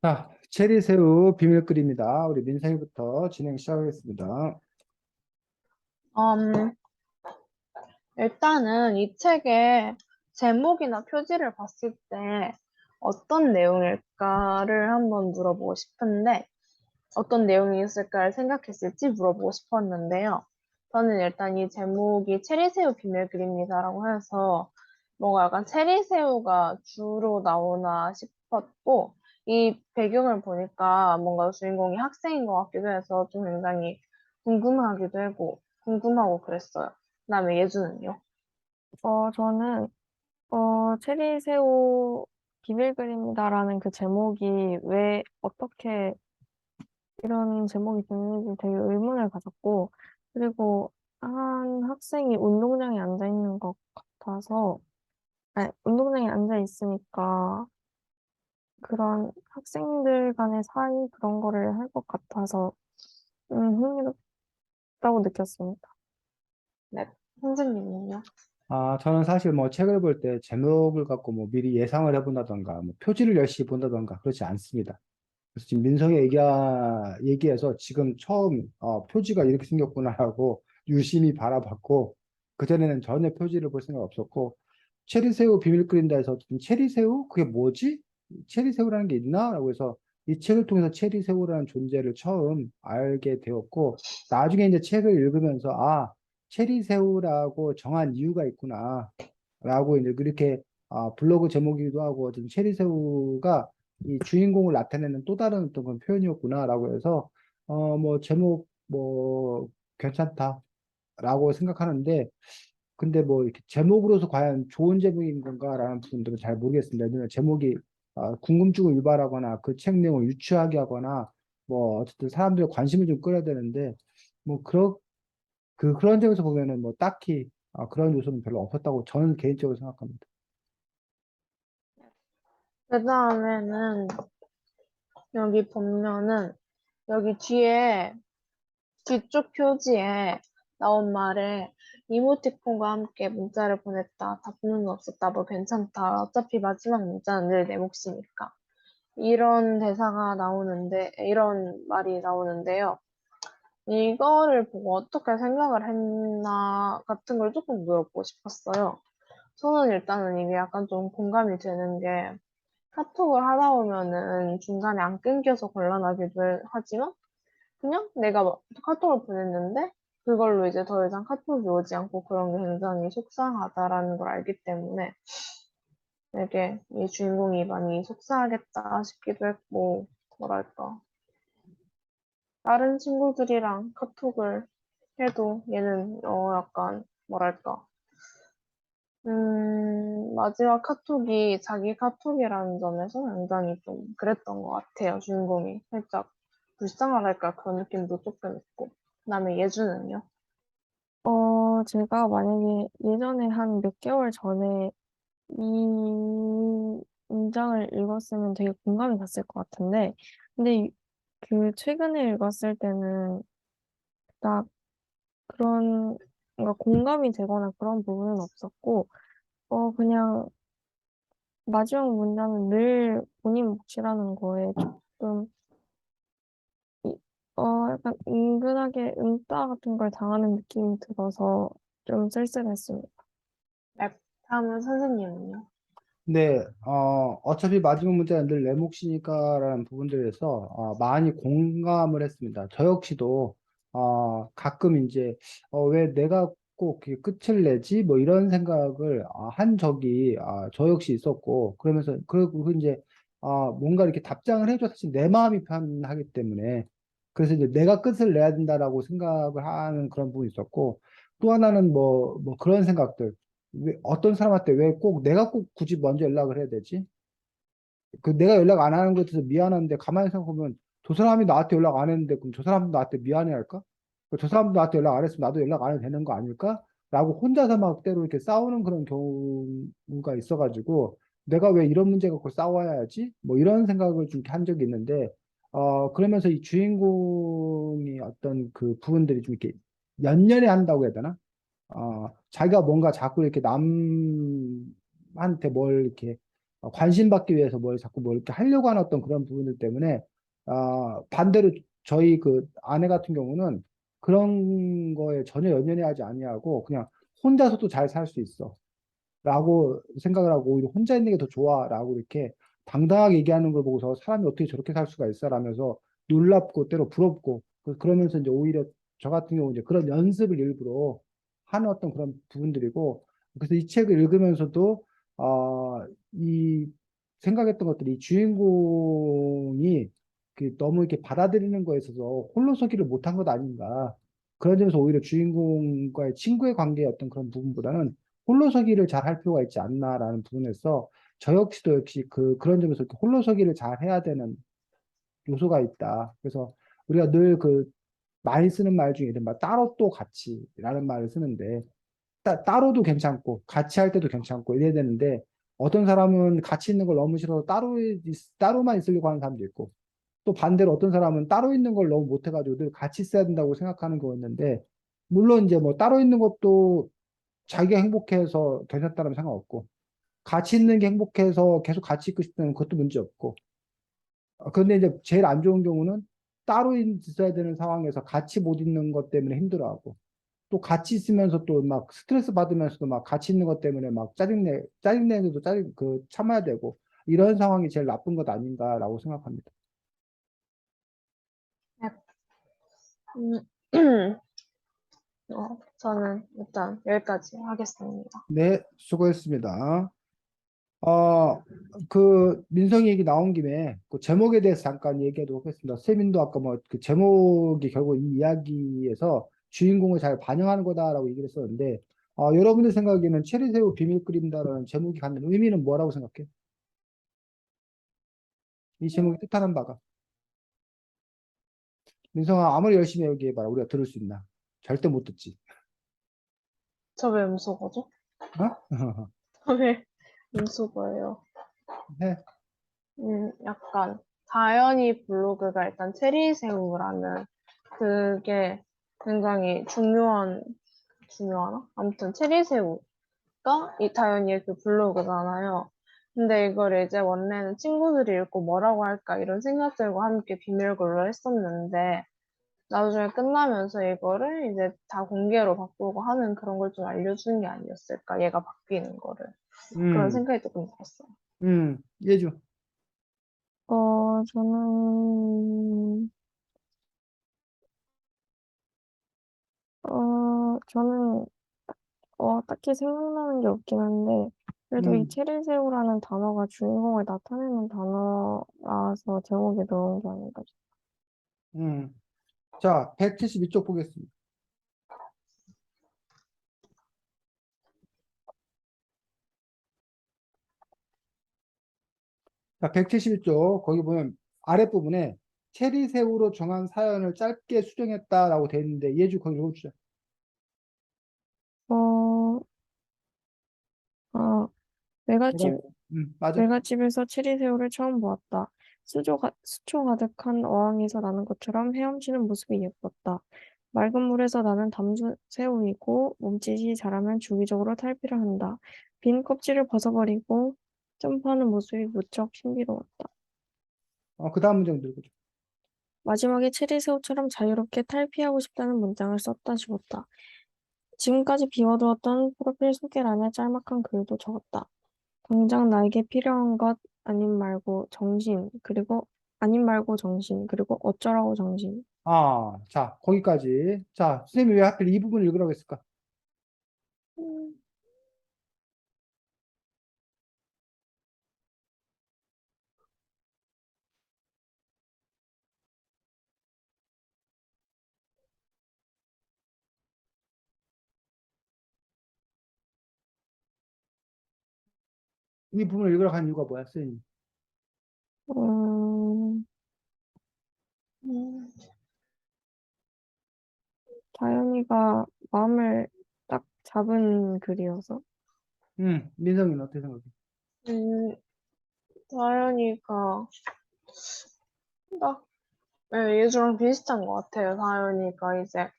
자, 체리새우 비밀끓입니다. 우리 민상이부터 진행 시작하겠습니다. 음, 일단은 이 책의 제목이나 표지를 봤을 때 어떤 내용일까를 한번 물어보고 싶은데, 어떤 내용이 있을까를 생각했을지 물어보고 싶었는데요. 저는 일단 이 제목이 체리새우 비밀 그림이다라고 해서 뭔가 약간 체리새우가 주로 나오나 싶었고, 이 배경을 보니까 뭔가 주인공이 학생인 것 같기도 해서 좀 굉장히 궁금하고 그랬어요. 그다음에 예주는요? 저는, 체리새우 비밀 그림이다라는 그 제목이 왜, 어떻게 이런 제목이 됐는지 되게 의문을 가졌고, 그리고 한 학생이 운동장에 앉아 있는 것 같아서, 아니, 운동장에 앉아 있으니까 그런 학생들 간의 사이 그런 거를 할 것 같아서, 흥미롭다고 느꼈습니다. 네, 선생님은요? 저는 사실 뭐 책을 볼 때 제목을 갖고 뭐 미리 예상을 해본다던가, 뭐 표지를 열심히 본다던가 그렇지 않습니다. 그래서 지금 민성이 얘기해서 지금 처음 표지가 이렇게 생겼구나라고 유심히 바라봤고, 그전에는 전혀 표지를 볼 생각 없었고, 체리새우 비밀 끓인다 해서 체리새우? 그게 뭐지? 체리새우라는 게 있나? 라고 해서 이 책을 통해서 체리새우라는 존재를 처음 알게 되었고, 나중에 이제 책을 읽으면서 체리새우라고 정한 이유가 있구나 라고 이제 그렇게 블로그 제목이기도 하고 어떤 체리새우가 이 주인공을 나타내는 또 다른 어떤 그런 표현이었구나라고 해서 뭐 제목 뭐 괜찮다라고 생각하는데, 근데 뭐 이렇게 제목으로서 과연 좋은 제목인 건가라는 부분들은 잘 모르겠습니다. 왜냐면 제목이 궁금증을 유발하거나 그 책 내용을 유추하게 하거나 뭐 어쨌든 사람들의 관심을 좀 끌어야 되는데, 뭐 그런 점에서 보면은 뭐 딱히 그런 요소는 별로 없었다고 저는 개인적으로 생각합니다. 그다음에는 여기 보면은 여기 뒤쪽 표지에 나온 말에 이모티콘과 함께 문자를 보냈다. 답문은 없었다. 뭐 괜찮다. 어차피 마지막 문자는 늘 내 몫이니까. 이런 말이 나오는데요. 이거를 보고 어떻게 생각을 했나 같은 걸 조금 물어보고 싶었어요. 저는 일단은 이게 약간 좀 공감이 되는 게 카톡을 하다 보면은 중간에 안 끊겨서 곤란하기도 하지만 그냥 내가 카톡을 보냈는데 그걸로 이제 더 이상 카톡이 오지 않고 그런 게 굉장히 속상하다라는 걸 알기 때문에 되게 이 주인공이 많이 속상하겠다 싶기도 했고, 뭐랄까. 다른 친구들이랑 카톡을 해도 얘는 약간 뭐랄까. 마지막 카톡이 자기 카톡이라는 점에서 굉장히 좀 그랬던 것 같아요. 주인공이 살짝 불쌍하달까 그런 느낌도 조금 있고. 그다음에 예주는요? 제가 만약에 예전에 한 몇 개월 전에 이 문장을 읽었으면 되게 공감이 갔을 것 같은데, 근데 그 최근에 읽었을 때는 딱 그런, 뭔가 공감이 되거나 그런 부분은 없었고, 그냥 마지막 문장은 늘 본인 몫이라는 거에 조금, 이- 약간 은근하게 응따 같은 걸 당하는 느낌이 들어서 좀 쓸쓸했습니다. 네. 다음은 선생님은요? 근데 어차피 마지막 문제는 늘 내 몫이니까라는 부분들에서 많이 공감을 했습니다. 저 역시도 가끔 이제 왜 내가 꼭 이렇게 끝을 내지 뭐 이런 생각을 한 적이 저 역시 있었고, 그러면서 그리고 이제 뭔가 이렇게 답장을 해줘 사실 내 마음이 편하기 때문에 그래서 이제 내가 끝을 내야 된다라고 생각을 하는 그런 부분이 있었고, 또 하나는 뭐 그런 생각들, 왜, 어떤 사람한테 왜 꼭 내가 꼭 굳이 먼저 연락을 해야 되지? 그 내가 연락 안 하는 것에 대해서 미안한데 가만히 생각해보면 저 사람이 나한테 연락 안 했는데 그럼 저 사람도 나한테 미안해 할까? 저 사람도 나한테 연락 안 했으면 나도 연락 안 해도 되는 거 아닐까? 라고 혼자서 막 때로 이렇게 싸우는 그런 경우가 있어가지고 내가 왜 이런 문제 갖고 싸워야 하지? 뭐 이런 생각을 좀 한 적이 있는데 그러면서 이 주인공이 어떤 그 부분들이 좀 이렇게 연연해 한다고 해야 되나? 자기가 뭔가 자꾸 이렇게 남한테 뭘 이렇게 관심받기 위해서 뭘 자꾸 뭐 이렇게 하려고 하는 어떤 그런 부분들 때문에 반대로 저희 그 아내 같은 경우는 그런 거에 전혀 연연해하지 아니하고 그냥 혼자서도 잘 살 수 있어. 라고 생각을 하고 오히려 혼자 있는 게 더 좋아라고 이렇게 당당하게 얘기하는 걸 보고서 사람이 어떻게 저렇게 살 수가 있어라면서 놀랍고 때로 부럽고 그러면서 이제 오히려 저 같은 경우 이제 그런 연습을 일부러 하는 어떤 그런 부분들이고 그래서 이 책을 읽으면서도 이 생각했던 것들이 이 주인공이 너무 이렇게 받아들이는 거에 있어서 홀로서기를 못한 것 아닌가 그런 점에서 오히려 주인공과의 친구의 관계의 어떤 그런 부분보다는 홀로서기를 잘 할 필요가 있지 않나라는 부분에서 저 역시도 역시 그런 점에서 이렇게 홀로서기를 잘 해야 되는 요소가 있다. 그래서 우리가 늘 많이 쓰는 말 중에 이른바 따로 또 같이라는 말을 쓰는데 따로도 괜찮고 같이 할 때도 괜찮고 이래야 되는데 어떤 사람은 같이 있는 걸 너무 싫어서 따로만 있으려고 하는 사람도 있고 또 반대로 어떤 사람은 따로 있는 걸 너무 못해가지고 늘 같이 있어야 된다고 생각하는 거였는데 물론 이제 뭐 따로 있는 것도 자기가 행복해서 괜찮다면 상관없고 같이 있는 게 행복해서 계속 같이 있고 싶다면 그것도 문제 없고 그런데 이제 제일 안 좋은 경우는 따로 있어야 되는 상황에서 같이 못 있는 것 때문에 힘들어하고 또 같이 있으면서 또 막 스트레스 받으면서도 막 같이 있는 것 때문에 막 짜증내는데도 참아야 되고 이런 상황이 제일 나쁜 것 아닌가라고 생각합니다. 네. 저는 일단 여기까지 하겠습니다. 네, 수고했습니다. 민성이 얘기 나온 김에 그 제목에 대해서 잠깐 얘기하도록 하겠습니다. 세민도 아까 뭐 그 제목이 결국 이 이야기에서 주인공을 잘 반영하는 거다라고 얘기를 했었는데, 여러분들 생각에는 체리새우 비밀 끓인다라는 제목이 갖는 의미는 뭐라고 생각해? 이 제목이 뜻하는 바가. 민성아, 아무리 열심히 얘기해봐라. 우리가 들을 수 있나? 절대 못 듣지. 저 왜 음소거죠? 어? 저 왜 음소거예요? 네. 약간 다현이 블로그가 일단 체리새우라는 그게 굉장히 중요하나? 아무튼 체리새우가 이 다현이의 그 블로그잖아요. 근데 이걸 이제 원래는 친구들이 읽고 뭐라고 할까 이런 생각들과 함께 비밀글로 했었는데 나중에 끝나면서 이거를 이제 다 공개로 바꾸고 하는 그런 걸 좀 알려주는 게 아니었을까? 얘가 바뀌는 거를. 그런 음, 생각이 조금 들었어요. 예주. 저는, 저는 딱히 생각나는 게 없긴 한데, 그래도 이 음, 체리새우라는 단어가 주인공을 나타내는 단어라서 제목에 넣은 게 아닌가 싶어요. 음. 자, 172쪽 보겠습니다. 자, 171쪽 거기 보면 아랫부분에 체리새우로 정한 사연을 짧게 수정했다라고 되어 있는데 예주 거기 읽어주죠. 어, 아, 내가 외갓집, 맞아. 외갓집에서 체리새우를 처음 보았다. 수초 가득한 어항에서 나는 것처럼 헤엄치는 모습이 예뻤다. 맑은 물에서 나는 담수새우이고 몸짓이 자라면 주기적으로 탈피를 한다. 빈 껍질을 벗어버리고 점프하는 모습이 무척 신비로웠다. 그 다음 문장 읽어줘. 마지막에 체리새우처럼 자유롭게 탈피하고 싶다는 문장을 썼다 집었다. 지금까지 비워두었던 프로필 소개란에 짤막한 글도 적었다. 당장 나에게 필요한 것 아님 말고 정신 그리고 어쩌라고 정신. 자, 거기까지. 자, 선생님이 왜 하필 이 부분을 읽으라고 했을까? 음, 이 부분을 읽으라고 한 이유가 뭐야, 선생님? 음, 음, 다현이가 마음을 딱 잡은 글이어서. 민성이는 어떻게 생각해? 음, 다현이가 딱 예주랑 비슷한 것 같아요. 다현이가 이제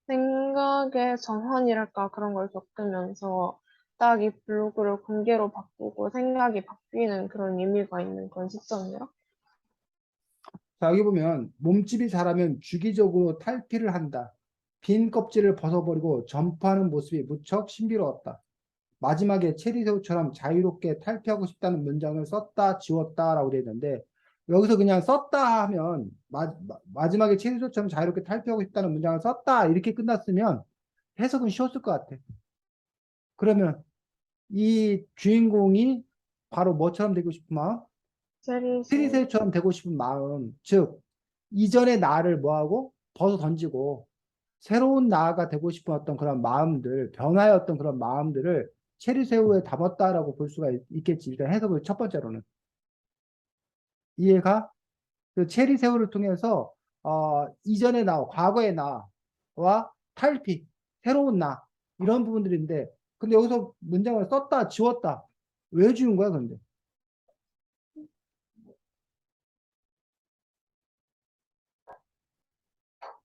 생각의 전환이랄까 그런 걸 겪으면서 딱 이 블로그를 공개로 바꾸고 생각이 바뀌는 그런 의미가 있는 그런 시점이요. 자, 여기 보면 몸집이 자라면 주기적으로 탈피를 한다. 빈 껍질을 벗어버리고 점프하는 모습이 무척 신비로웠다. 마지막에 체리새우처럼 자유롭게 탈피하고 싶다는 문장을 썼다, 지웠다라고 되어 있는데 여기서 그냥 썼다 하면 마지막에 체리새우처럼 자유롭게 탈피하고 싶다는 문장을 썼다 이렇게 끝났으면 해석은 쉬웠을 것 같아. 그러면 이 주인공이 바로 뭐처럼 되고 싶은 마음? 체리새우. 체리새우처럼 되고 싶은 마음, 즉 이전의 나를 뭐하고 벗어 던지고 새로운 나가 되고 싶은 어떤 그런 마음들, 변화의 어떤 그런 마음들을 체리새우에 담았다라고 볼 수가 있겠지. 일단 해석을 첫 번째로는 이해가 그 체리새우를 통해서 이전의 나, 과거의 나와 탈피, 새로운 나 이런 부분들인데 근데 여기서 문장을 썼다, 지웠다 왜 지운 거야, 근데?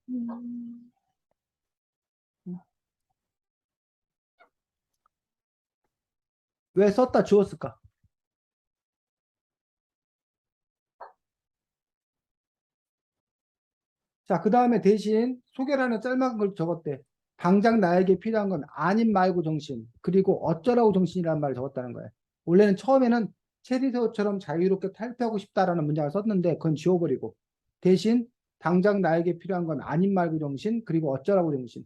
음, 왜 썼다, 지웠을까? 자, 그 다음에 대신 소개라는 짤막한 걸 적었대. 당장 나에게 필요한 건 아님 말고 정신, 그리고 어쩌라고 정신이라는 말을 적었다는 거야. 원래는 처음에는 체리새우처럼 자유롭게 탈피하고 싶다라는 문장을 썼는데 그건 지워버리고 대신 당장 나에게 필요한 건 아님 말고 정신, 그리고 어쩌라고 정신.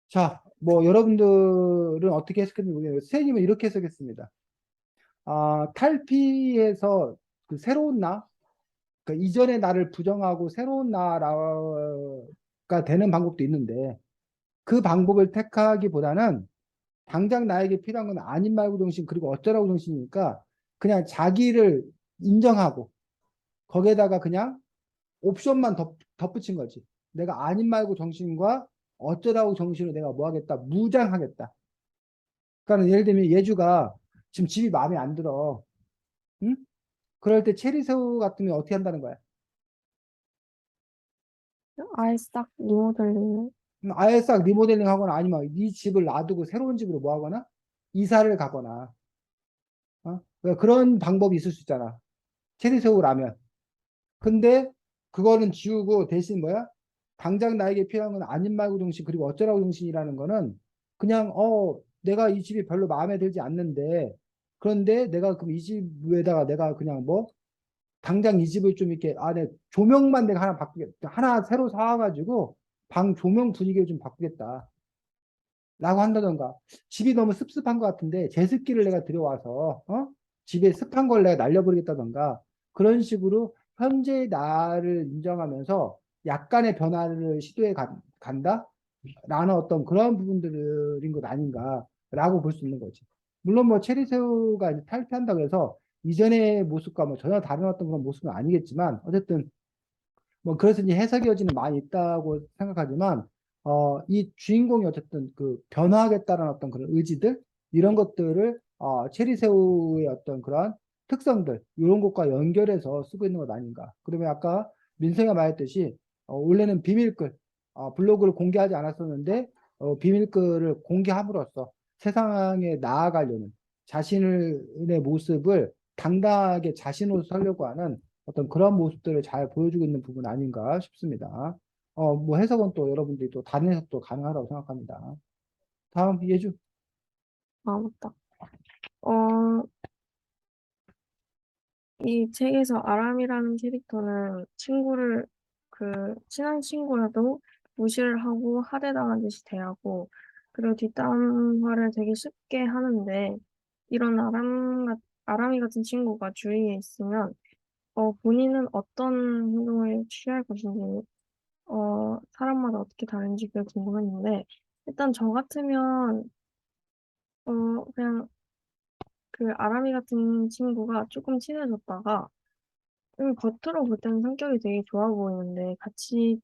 자, 뭐 여러분들은 어떻게 해석했는지 모르겠는데 선생님은 이렇게 해석했습니다. 탈피해서 그 새로운 나, 그러니까 이전의 나를 부정하고 새로운 나가 되는 방법도 있는데 그 방법을 택하기보다는 당장 나에게 필요한 건 아닌 말고 정신 그리고 어쩌라고 정신이니까 그냥 자기를 인정하고 거기에다가 그냥 옵션만 덧붙인 거지. 내가 아닌 말고 정신과 어쩌라고 정신을 내가 뭐 하겠다 무장하겠다. 그러니까 예를 들면 예주가 지금 집이 마음에 안 들어. 응? 그럴 때 체리새우 같으면 어떻게 한다는 거야? 아예 싹 리모델링. 아예 싹 리모델링 하거나 아니면 이 집을 놔두고 새로운 집으로 뭐 하거나 이사를 가거나 그러니까 그런 방법이 있을 수 있잖아. 체리새우라면. 근데 그거는 지우고 대신 뭐야? 당장 나에게 필요한 건 아닌 말고 정신 그리고 어쩌라고 정신이라는 거는 그냥 내가 이 집이 별로 마음에 들지 않는데 그런데 내가 그럼 이 집에다가 내가 그냥 뭐 당장 이 집을 좀 이렇게 안에 조명만 내가 하나 바꾸겠다. 하나 새로 사와가지고 방 조명 분위기를 좀 바꾸겠다. 라고 한다던가 집이 너무 습습한 것 같은데 제습기를 내가 들여와서 집에 습한 걸 내가 날려버리겠다던가 그런 식으로 현재의 나를 인정하면서 약간의 변화를 시도해 간다? 라는 어떤 그런 부분들인 것 아닌가라고 볼 수 있는 거지. 물론 뭐 체리새우가 이제 탈피한다고 해서 이전의 모습과 뭐 전혀 다른 어떤 그런 모습은 아니겠지만 어쨌든 뭐 그래서 이제 해석의 여지는 많이 있다고 생각하지만 이 주인공이 어쨌든 그 변화하겠다는 어떤 그런 의지들 이런 것들을 체리새우의 어떤 그런 특성들 이런 것과 연결해서 쓰고 있는 것 아닌가. 그러면 아까 민성이가 말했듯이 원래는 비밀글 블로그를 공개하지 않았었는데 비밀글을 공개함으로써 세상에 나아가려는 자신의 모습을 당당하게 자신으로 살려고 하는 어떤 그런 모습들을 잘 보여주고 있는 부분 아닌가 싶습니다. 뭐 해석은 또 여러분들이 또 다른 해석도 가능하다고 생각합니다. 다음 예주. 아, 맞다. 어, 이 책에서 아람이라는 캐릭터는 친한 친구라도 무시를 하고 하대당한 듯이 대하고, 그리고 뒷담화를 되게 쉽게 하는데, 이런 아람이 같은 친구가 주위에 있으면, 본인은 어떤 행동을 취할 것인지, 사람마다 어떻게 다른지 그게 궁금했는데, 일단 저 같으면, 그냥 그 아람이 같은 친구가 조금 친해졌다가, 겉으로 볼 때는 성격이 되게 좋아 보이는데 같이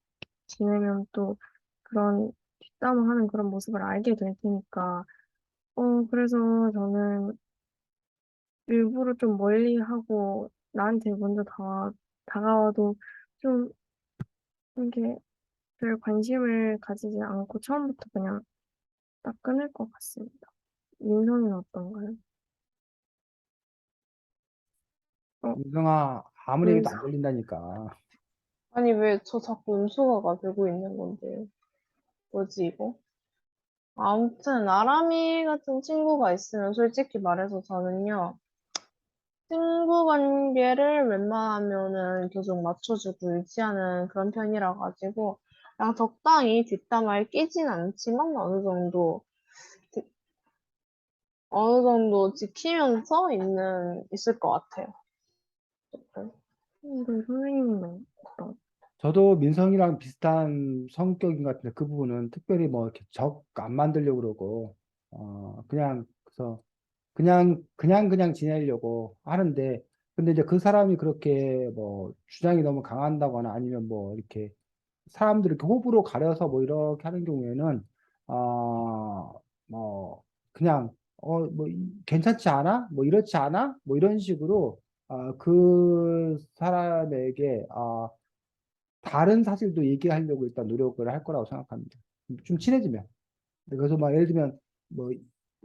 지내면 또 그런 뒷담화하는 그런 모습을 알게 될 테니까 그래서 저는 일부러 좀 멀리하고 나한테 먼저 다가와도 좀 이게 별 관심을 가지지 않고 처음부터 그냥 딱 끊을 것 같습니다. 민성이는 어떤가요? 어, 민성아, 아무리 해도 안 민성, 들린다니까. 아니, 왜 저 자꾸 음수거가 되고 있는 건데요? 뭐지, 이거? 아무튼, 아람이 같은 친구가 있으면 솔직히 말해서 저는요, 친구 관계를 웬만하면은 계속 맞춰주고 유지하는 그런 편이라 가지고, 그냥 적당히 뒷담화에 끼진 않지만 어느 정도 지키면서 있을 것 같아요. 네, 선생님은 어떤? 저도 민성이랑 비슷한 성격인 것 같은데 그 부분은 특별히 뭐 이렇게 적 안 만들려고 그러고 그냥 그래서 그냥 지내려고 하는데 근데 이제 그 사람이 그렇게 뭐 주장이 너무 강한다거나 아니면 뭐 이렇게 사람들 이렇게 호불호 가려서 뭐 이렇게 하는 경우에는 뭐 그냥 뭐 괜찮지 않아? 뭐 이렇지 않아? 뭐 이런 식으로 그 사람에게 다른 사실도 얘기하려고 일단 노력을 할 거라고 생각합니다. 좀 친해지면. 그래서 막 예를 들면 뭐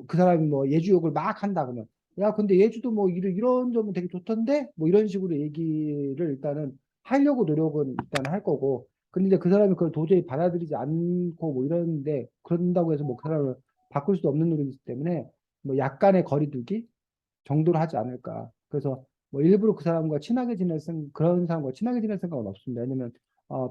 그 사람이 뭐 예주 욕을 막 한다 그러면 야 근데 예주도 뭐 이런 점은 되게 좋던데 뭐 이런 식으로 얘기를 일단은 하려고 노력은 일단 할 거고 근데 이제 그 사람이 그걸 도저히 받아들이지 않고 뭐 이러는데 그런다고 해서 뭐 그 사람을 바꿀 수 없는 노력이기 때문에 뭐 약간의 거리두기 정도로 하지 않을까. 그래서 뭐 일부러 그 사람과 친하게 그런 사람과 친하게 지낼 생각은 없습니다. 왜냐면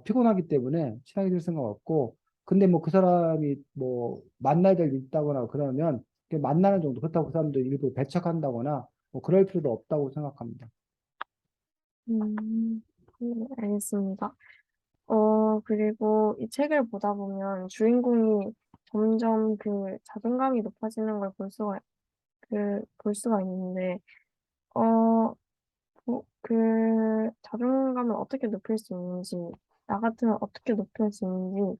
피곤하기 때문에 친하게 지낼 생각 없고 근데 뭐 그 사람이 뭐 만나야 될 일 있다거나 그러면 그냥 만나는 정도 그렇다고 그 사람도 일부러 배척한다거나 뭐 그럴 필요도 없다고 생각합니다. 네, 알겠습니다. 그리고 이 책을 보다 보면 주인공이 점점 그 자존감이 높아지는 걸 볼 수가 있는데, 어, 그 자존감을 어떻게 높일 수 있는지, 나 같으면 어떻게 높일 수 있는지,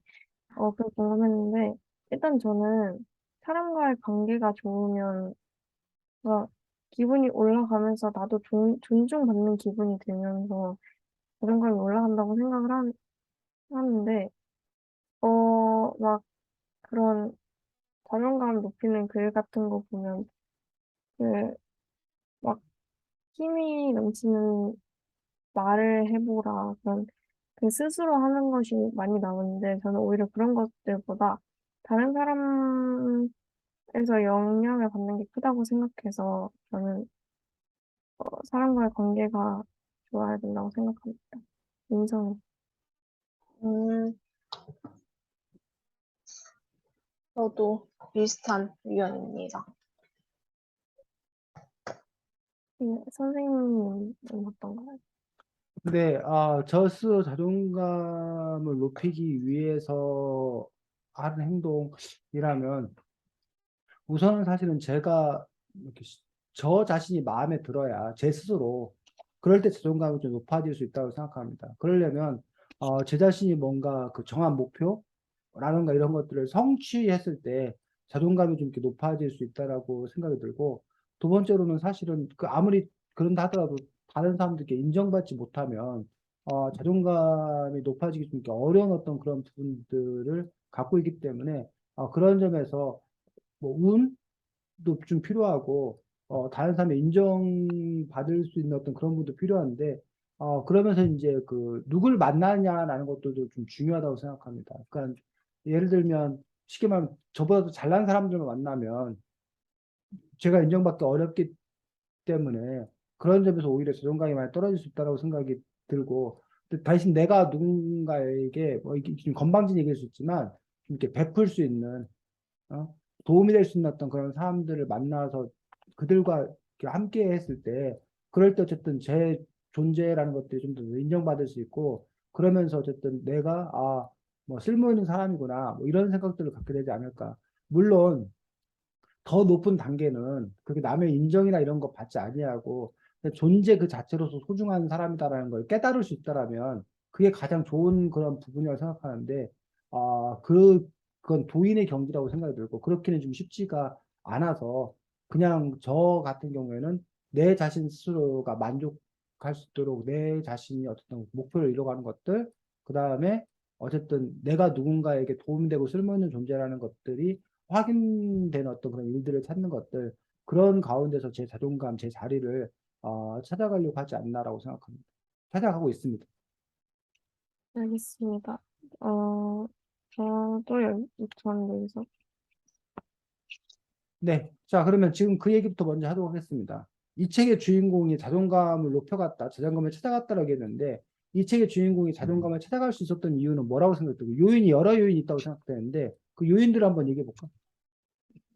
그게 궁금했는데, 일단 저는 사람과의 관계가 좋으면, 뭔가 기분이 올라가면서 나도 존중받는 기분이 들면서 자존감이 올라간다고 하는데, 막 그런 자존감 높이는 글 같은 거 보면, 그, 막 힘이 넘치는 말을 해보라. 그런 그 스스로 하는 것이 많이 나오는데, 저는 오히려 그런 것들보다 다른 사람에서 영향을 받는 게 크다고 생각해서, 저는 사람과의 관계가 좋아야 된다고 생각합니다. 인성, 음, 저도 비슷한 의견입니다. 선생님은 어떤가요? 근데 저 스스로 자존감을 높이기 위해서 하는 행동이라면 우선은 사실은 제가 이렇게 저 자신이 마음에 들어야 제 스스로 그럴 때 자존감이 좀 높아질 수 있다고 생각합니다. 그러려면 제 자신이 뭔가 그 정한 목표라든가 이런 것들을 성취했을 때 자존감이 좀 이렇게 높아질 수 있다라고 생각이 들고 두 번째로는 사실은 그 아무리 그런다 하더라도 다른 사람들께 인정받지 못하면 자존감이 높아지기 좀 이렇게 어려운 어떤 그런 부분들을 갖고 있기 때문에 그런 점에서 뭐 운도 좀 필요하고 다른 사람의 인정받을 수 있는 어떤 그런 부분도 필요한데 그러면서 이제 그 누굴 만나냐라는 것들도 좀 중요하다고 생각합니다. 그러니까 예를 들면 쉽게 말하면 저보다 더 잘난 사람들만 만나면 제가 인정받기 어렵기 때문에 그런 점에서 오히려 자존감이 많이 떨어질 수 있다고 생각이 들고 근데 대신 내가 누군가에게 뭐 이게 좀 건방진 얘기일 수 있지만 좀 이렇게 베풀 수 있는 어? 도움이 될 수 있는 어떤 그런 사람들을 만나서 그들과 이렇게 함께 했을 때, 그럴 때 어쨌든 제 존재라는 것들이 좀 더 인정받을 수 있고, 그러면서 어쨌든 내가, 뭐 쓸모 있는 사람이구나, 뭐 이런 생각들을 갖게 되지 않을까. 물론, 더 높은 단계는 그렇게 남의 인정이나 이런 거 받지 아니하고 존재 그 자체로서 소중한 사람이다라는 걸 깨달을 수 있다라면 그게 가장 좋은 그런 부분이라고 생각하는데 그건 도인의 경지라고 생각이 들고 그렇게는 좀 쉽지가 않아서 그냥 저 같은 경우에는 내 자신 스스로가 만족할 수 있도록 내 자신이 어떤 목표를 이뤄가는 것들 그 다음에 어쨌든 내가 누군가에게 도움되고 쓸모있는 존재라는 것들이 확인된 어떤 그런 일들을 찾는 것들, 그런 가운데서 제 자존감, 제 자리를 찾아가려고 하지 않나라고 생각합니다. 찾아가고 있습니다. 알겠습니다. 어, 저도 저는 여기서 네. 자, 그러면 지금 그 얘기부터 먼저 하도록 하겠습니다. 이 책의 주인공이 자존감을 높여갔다, 자존감을 찾아갔다라고 했는데, 이 책의 주인공이 자존감을 찾아갈 수 있었던 이유는 뭐라고 생각되고, 요인이 여러 요인이 있다고 생각되는데, 그 요인들을 한번 얘기해 볼까?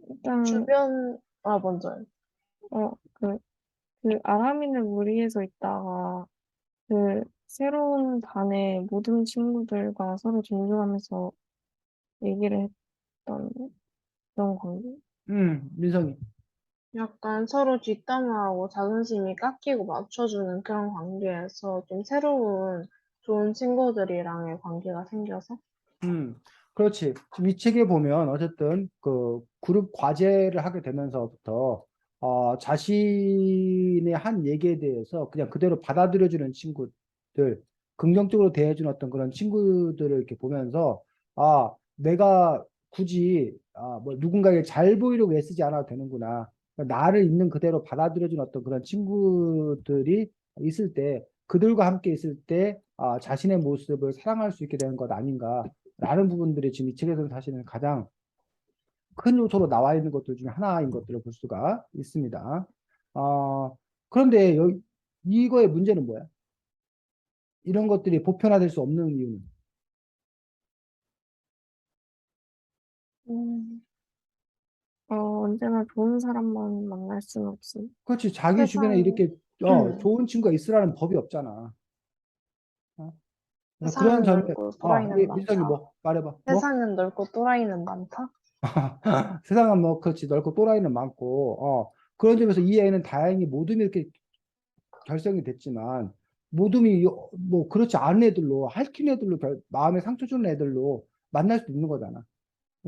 일단 먼저요. 어, 그 아람이는 무리에서 있다가 그 새로운 반의 모든 친구들과 서로 존중하면서 얘기를 했던 그런 관계. 민성이. 약간 서로 뒷담화하고 자존심이 깎이고 맞춰주는 그런 관계에서 좀 새로운 좋은 친구들이랑의 관계가 생겨서 음, 그렇지. 지금 이 책에 보면 어쨌든 그 그룹 과제를 하게 되면서부터 자신의 한 얘기에 대해서 그냥 그대로 받아들여주는 친구들, 긍정적으로 대해주는 어떤 그런 친구들을 이렇게 보면서 내가 굳이 뭐 누군가에게 잘 보이려고 애쓰지 않아도 되는구나. 그러니까 나를 있는 그대로 받아들여주는 어떤 그런 친구들이 있을 때 그들과 함께 있을 때 자신의 모습을 사랑할 수 있게 되는 것 아닌가. 라는 부분들이 지금 이 책에서는 사실은 가장 큰 요소로 나와 있는 것들 중에 하나인 것들을 볼 수가 있습니다. 그런데 이거의 문제는 뭐야? 이런 것들이 보편화될 수 없는 이유는. 음, 언제나 좋은 사람만 만날 수는 없음. 그렇지. 자기 주변에 세상, 이렇게 좋은 친구가 있으라는 법이 없잖아. 어? 그래서 그런 세상은 점에, 넓고 또라이는 민성이 많다. 뭐, 말해봐. 뭐? 세상은 넓고 또라이는 많다? 세상은 뭐, 그렇지. 넓고 또라이는 많고, 그런 점에서 이 애는 다행히 모둠이 이렇게 결정이 됐지만, 모둠이 뭐, 그렇지 않은 애들로, 핥힌 애들로, 마음에 상처 주는 애들로 만날 수도 있는 거잖아.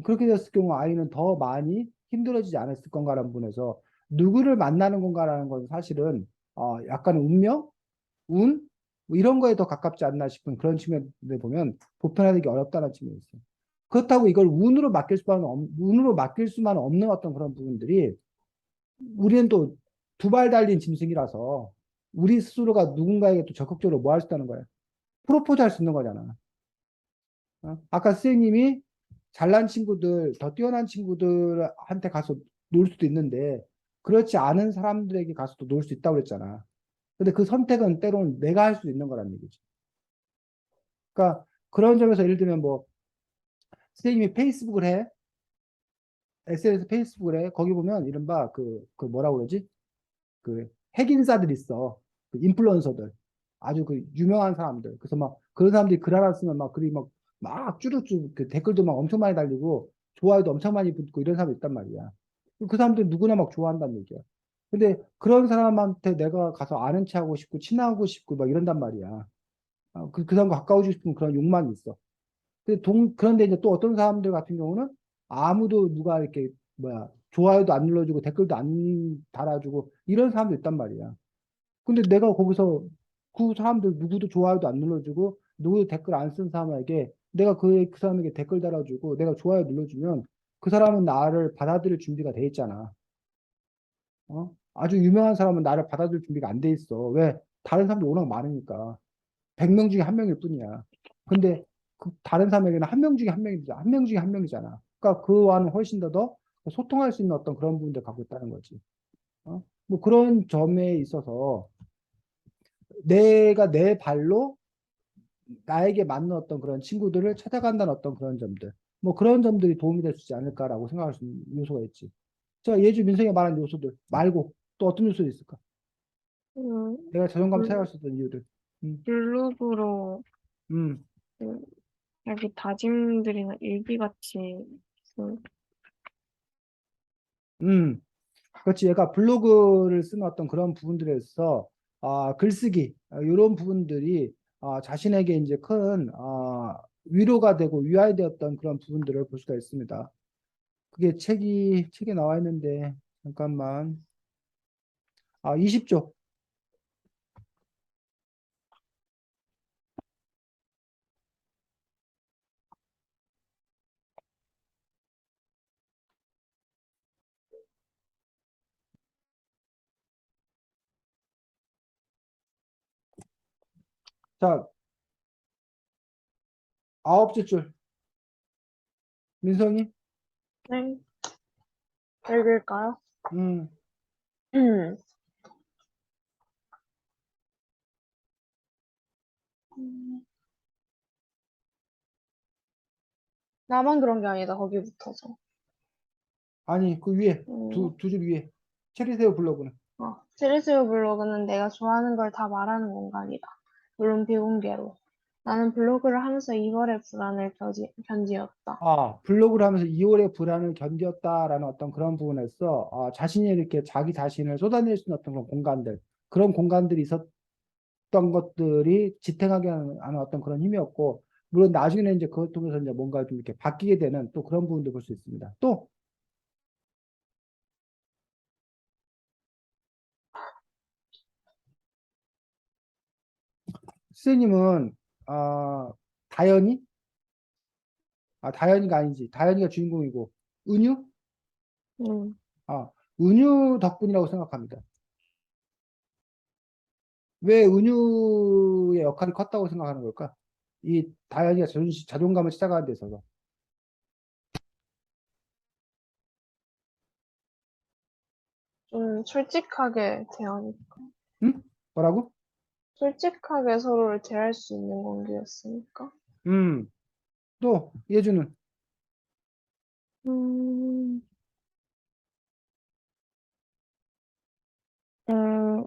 그렇게 됐을 경우 아이는 더 많이 힘들어지지 않았을 건가라는 부분에서, 누구를 만나는 건가라는 건 사실은, 약간 운명? 운? 뭐 이런 거에 더 가깝지 않나 싶은 그런 측면에 보면, 보편화되기 어렵다는 측면이 있어요. 그렇다고 이걸 운으로 맡길 수만 없는 어떤 그런 부분들이 우리는 또 두 발 달린 짐승이라서 우리 스스로가 누군가에게 또 적극적으로 뭐 할 수 있다는 거야. 프로포즈 할 수 있는 거잖아. 아까 선생님이 잘난 친구들, 더 뛰어난 친구들한테 가서 놀 수도 있는데 그렇지 않은 사람들에게 가서도 놀 수 있다고 그랬잖아. 근데 그 선택은 때로는 내가 할 수 있는 거란 얘기지. 그러니까 그런 점에서 예를 들면 뭐 선생님이 페이스북을 해. SNS 페이스북을 해. 거기 보면 이른바 그 뭐라고 그러지? 그 핵인사들 있어. 그 인플루언서들. 아주 그 유명한 사람들. 그래서 막 그런 사람들이 글 하나 쓰면 막 글이 막 쭈루쭈 그 댓글도 막 엄청 많이 달리고 좋아요도 엄청 많이 붙고 이런 사람이 있단 말이야. 그 사람들 누구나 막 좋아한다는 얘기야. 근데 그런 사람한테 내가 가서 아는 체 하고 싶고 친하고 싶고 막 이런단 말이야. 그 사람과 가까워지고 싶은 그런 욕망이 있어. 그런데 이제 또 어떤 사람들 같은 경우는 아무도 누가 이렇게 뭐야 좋아요도 안 눌러주고 댓글도 안 달아주고 이런 사람도 있단 말이야. 근데 내가 거기서 그 사람들 누구도 좋아요도 안 눌러주고 누구도 댓글 안 쓴 사람에게 내가 그 사람에게 댓글 달아주고 내가 좋아요 눌러주면 그 사람은 나를 받아들일 준비가 돼 있잖아. 아주 유명한 사람은 나를 받아들일 준비가 안 돼 있어. 왜? 다른 사람들 워낙 많으니까. 100명 중에 한 명일 뿐이야. 근데 그 다른 사람에게는 한 명 중에 한 명이잖아. 한 명 중에 한 명이잖아. 그러니까 그와는 훨씬 더 소통할 수 있는 어떤 그런 부분들 갖고 있다는 거지. 뭐 그런 점에 있어서 내가 내 발로 나에게 맞는 어떤 그런 친구들을 찾아간다는 어떤 그런 점들. 뭐 그런 점들이 도움이 될 수 있지 않을까라고 생각할 수 있는 요소가 있지. 자, 예주 민성이 말한 요소들 말고 또 어떤 요소가 있을까? 음, 내가 자존감 블- 찾아갈 수 있는 이유들. 음, 블로그로 음, 그 자기 다짐들이나 일기같이 그 음. 그렇지. 얘가 블로그를 쓰는 어떤 그런 부분들에서 글쓰기 이런 부분들이 자신에게 이제 큰 위로가 되고 위안되었던 그런 부분들을 볼 수가 있습니다. 그게 책에 나와 있는데 잠깐만 20조 자, 아홉째 줄. 민성이? 네. 읽을까요? 음, 나만 그런 게 아니다. 거기부터죠. 아니, 그 위에, 음, 두 줄 위에. 체리새우 블로그는. 트리스요 블로그는 내가 좋아하는 걸 다 말하는 공간이다. 물론 비공개로. 나는 블로그를 하면서 이별의 불안을 견디었다. 블로그를 하면서 2월의 불안을 견뎠다라는 어떤 그런 부분에서 자신이 이렇게 자기 자신을 쏟아낼 수 있는 어떤 그런 공간들, 그런 공간들이 있었던 것들이 지탱하게 하는 어떤 그런 힘이었고, 물론 나중에는 이제 그걸 통해서 이제 뭔가 좀 이렇게 바뀌게 되는 또 그런 부분도 볼 수 있습니다. 또, 스님은, 다현이? 다현이가 아니지. 다현이가 주인공이고, 은유? 음, 아, 은유 덕분이라고 생각합니다. 왜 은유의 역할이 컸다고 생각하는 걸까? 이 다현이가 자존감을 찾아가는 데 있어서. 좀 솔직하게 대하니까. 응? 뭐라고? 솔직하게 서로를 대할 수 있는 관계였으니까. 음, 또, 예주는, 음,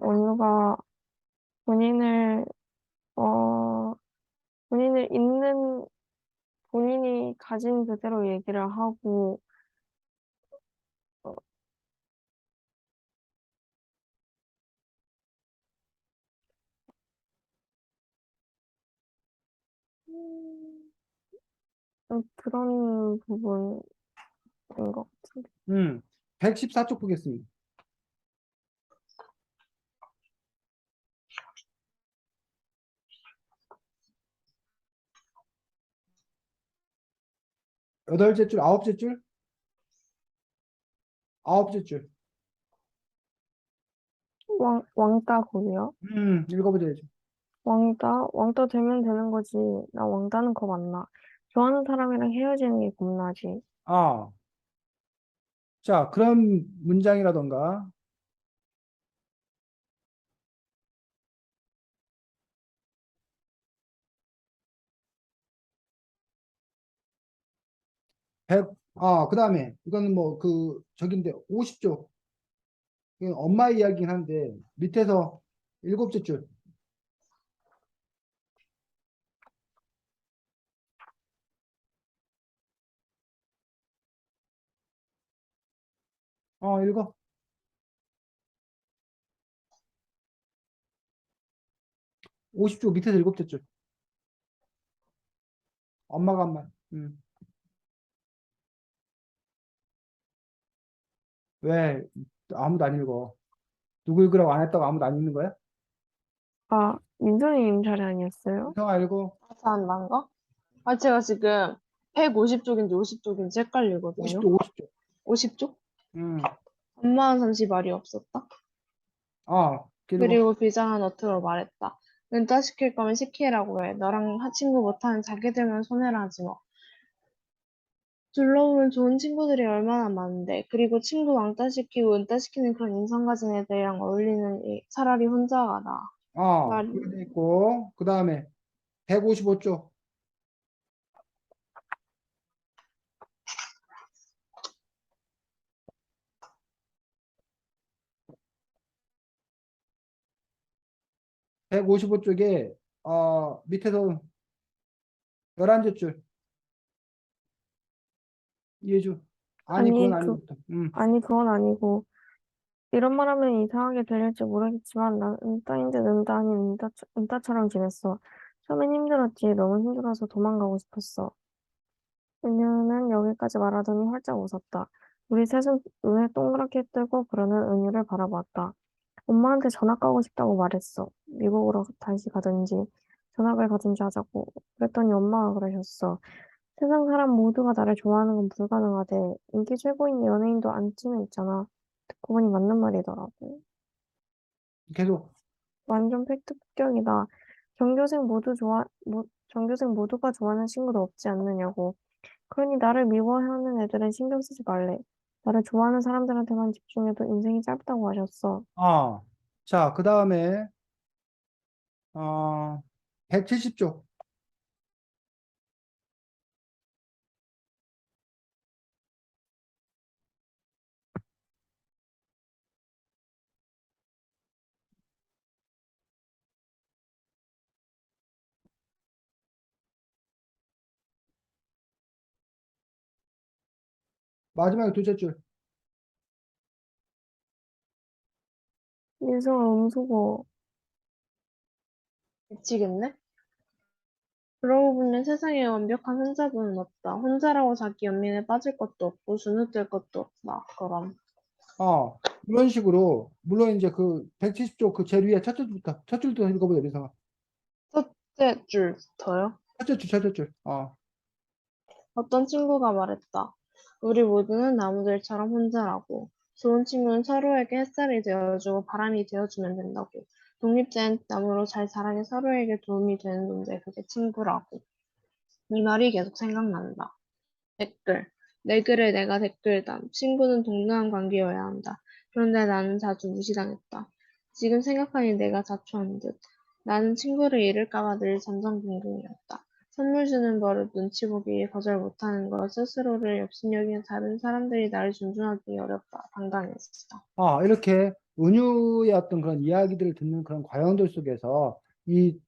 온유가 본인을, 어, 본인을 있는, 본인이 가진 그대로 얘기를 하고, 어, 그런 부분인 것 같은데. 114쪽 보겠습니다. 여덟째 줄, 아홉째 줄, 아홉째 줄. 왕따 거기요? 읽어보자, 예주. 왕따 되면 되는 거지. 나 왕따는 겁 안 나. 좋아하는 사람이랑 헤어지는 게 겁나지. 아, 자, 그런 문장이라던가, 그 다음에, 이거는 뭐, 저긴데, 50쪽. 이건 엄마 이야기긴 한데, 밑에서 일곱째 줄. 읽어. 50쪽 밑에서 일곱째 줄. 엄마가 한 말. 왜 아무도 안 읽어? 누구 읽으라고 안 했다고 아무도 안 읽는 거야? 아, 민선이님 차례 아니었어요? 성아 읽어. 자세한 거? 제가 지금 150쪽인지 50쪽인지 헷갈리거든요. 50쪽, 50쪽. 50쪽? 음. 엄마는 잠시 말이 없었다. 읽어. 그리고 비장한 어투로 말했다. 은따 시킬 거면 시키라고 해. 너랑 친구 못하는 자기들만 손해라 하지 뭐. 둘러보면 좋은 친구들이 얼마나 많은데. 그리고 친구 왕따 시키고 은따 시키는 그런 인성 가진 애들이랑 어울리는 차라리 혼자가 나. 말이. 그렇게 돼 있고, 그 다음에 155쪽. 155쪽에, 밑에서 11째 줄. 이해주. 아니, 그건 아니, 아니부터. 아니, 그건 아니고. 이런 말 하면 이상하게 들릴지 모르겠지만, 난 은따인데 는따 아닌 은따처럼 지냈어. 처음엔 힘들었지. 너무 힘들어서 도망가고 싶었어. 은유는 여기까지 말하더니 활짝 웃었다. 우리 셋은 눈을 동그랗게 뜨고 그러는 은유를 바라보았다. 엄마한테 전학 가고 싶다고 말했어. 미국으로 다시 가든지 전학을 가든지 하자고. 그랬더니 엄마가 그러셨어. 세상 사람 모두가 나를 좋아하는 건 불가능하대. 인기 최고인 연예인도 안 치는 있잖아. 듣고 보니 맞는 말이더라고. 계속. 완전 팩트 폭격이다. 전교생 모두가 좋아하는 친구도 없지 않느냐고. 그러니 나를 미워하는 애들은 신경 쓰지 말래. 나를 좋아하는 사람들한테만 집중해도 인생이 짧다고 하셨어. 자, 그 다음에, 170쪽. 마지막에 둘째 줄. 민성아, 음소거. 미치겠네? 그러고 보니 세상에 완벽한 혼자분은 없다. 혼자라고 자기 연민에 빠질 것도 없고 주눅들 것도 없다. 그럼. 이런 식으로, 물론 이제 그 170쪽 그 제일 위에 첫 줄부터 읽어보자, 민성아. 첫째 줄부터요? 첫째 줄. 어떤 친구가 말했다. 우리 모두는 나무들처럼 혼자라고. 좋은 친구는 서로에게 햇살이 되어주고 바람이 되어주면 된다고. 독립된 나무로 잘 자라게 서로에게 도움이 되는 존재, 그게 친구라고. 이 말이 계속 생각난다. 댓글. 내 글에 내가 댓글담. 친구는 동등한 관계여야 한다. 그런데 나는 자주 무시당했다. 지금 생각하니 내가 자초한 듯. 나는 친구를 잃을까봐 늘 전전긍긍이었다. 선물 주는 버릇 눈치 보기 거절 못하는 것 스스로를 업신여기는 다른 사람들이 나를 존중하기 어렵다. 당당했어. 이렇게 은유의 어떤 그런 이야기들을 듣는 그런 과정들 속에서 이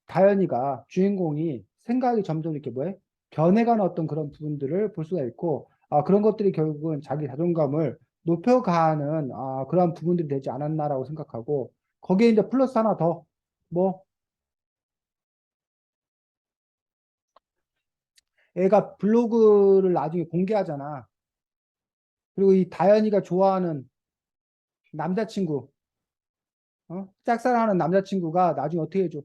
다현이가 주인공이 생각이 점점 이렇게 뭐해? 변해가는 어떤 그런 부분들을 볼 수가 있고, 그런 것들이 결국은 자기 자존감을 높여가는 그런 부분들이 되지 않았나라고 생각하고, 거기에 이제 플러스 하나 더, 뭐, 애가 블로그를 나중에 공개하잖아. 그리고 이 다현이가 좋아하는 남자친구, 짝사랑하는 남자친구가 나중에 어떻게 해줘?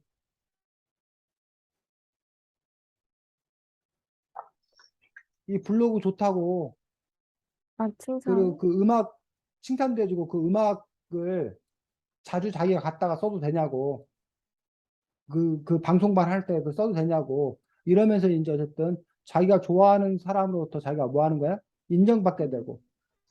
이 블로그 좋다고, 아, 그리고 칭찬. 그 음악 칭찬도 해주고 그 음악을 자주 자기가 갖다가 써도 되냐고, 그 방송반 할 때 그 써도 되냐고, 이러면서 이제 어쨌든 자기가 좋아하는 사람으로부터 자기가 뭐 하는 거야? 인정받게 되고,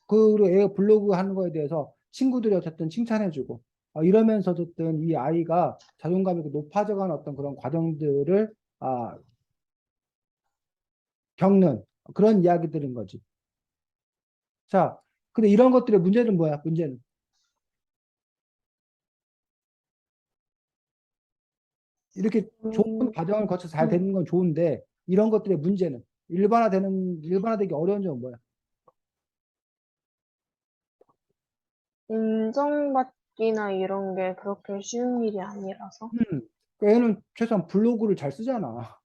그리고 애가 블로그 하는 거에 대해서 친구들이 어쨌든 칭찬해주고, 이러면서 어쨌든 이 아이가 자존감이 높아져가는 어떤 그런 과정들을 아, 겪는 그런 이야기들인 거지. 자, 근데 이런 것들의 문제는 뭐야? 문제는 이렇게 좋은 음, 과정을 거쳐 잘 음. 되는 건 좋은데 이런 것들의 문제는 일반화되기 어려운 점은 뭐야? 인정받기나 이런 게 그렇게 쉬운 일이 아니라서. 그러니까 얘는 최소한 블로그를 잘 쓰잖아.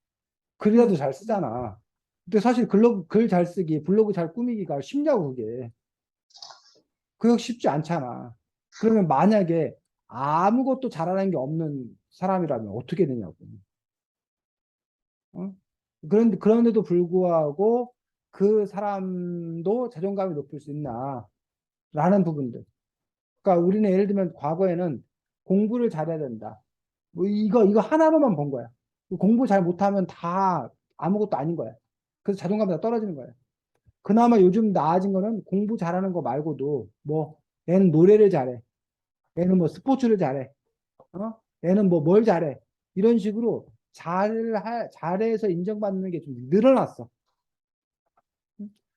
글이라도 음. 잘 쓰잖아. 근데 사실 글 잘 쓰기, 블로그 잘 꾸미기가 쉽냐고 그게. 그게 쉽지 않잖아. 그러면 만약에 아무것도 잘하는 게 없는 사람이라면 어떻게 되냐고. 어? 그런데도 불구하고 그 사람도 자존감이 높일 수 있나? 라는 부분들. 그러니까 우리는 예를 들면 과거에는 공부를 잘해야 된다. 뭐 이거 하나로만 본 거야. 공부 잘 못하면 다 아무것도 아닌 거야. 그래서 자존감이 다 떨어지는 거야. 그나마 요즘 나아진 거는 공부 잘하는 거 말고도 뭐 얘는 노래를 잘해. 얘는 뭐 스포츠를 잘해. 얘는 뭐 뭘 잘해. 이런 식으로 잘해서 인정받는 게 좀 늘어났어.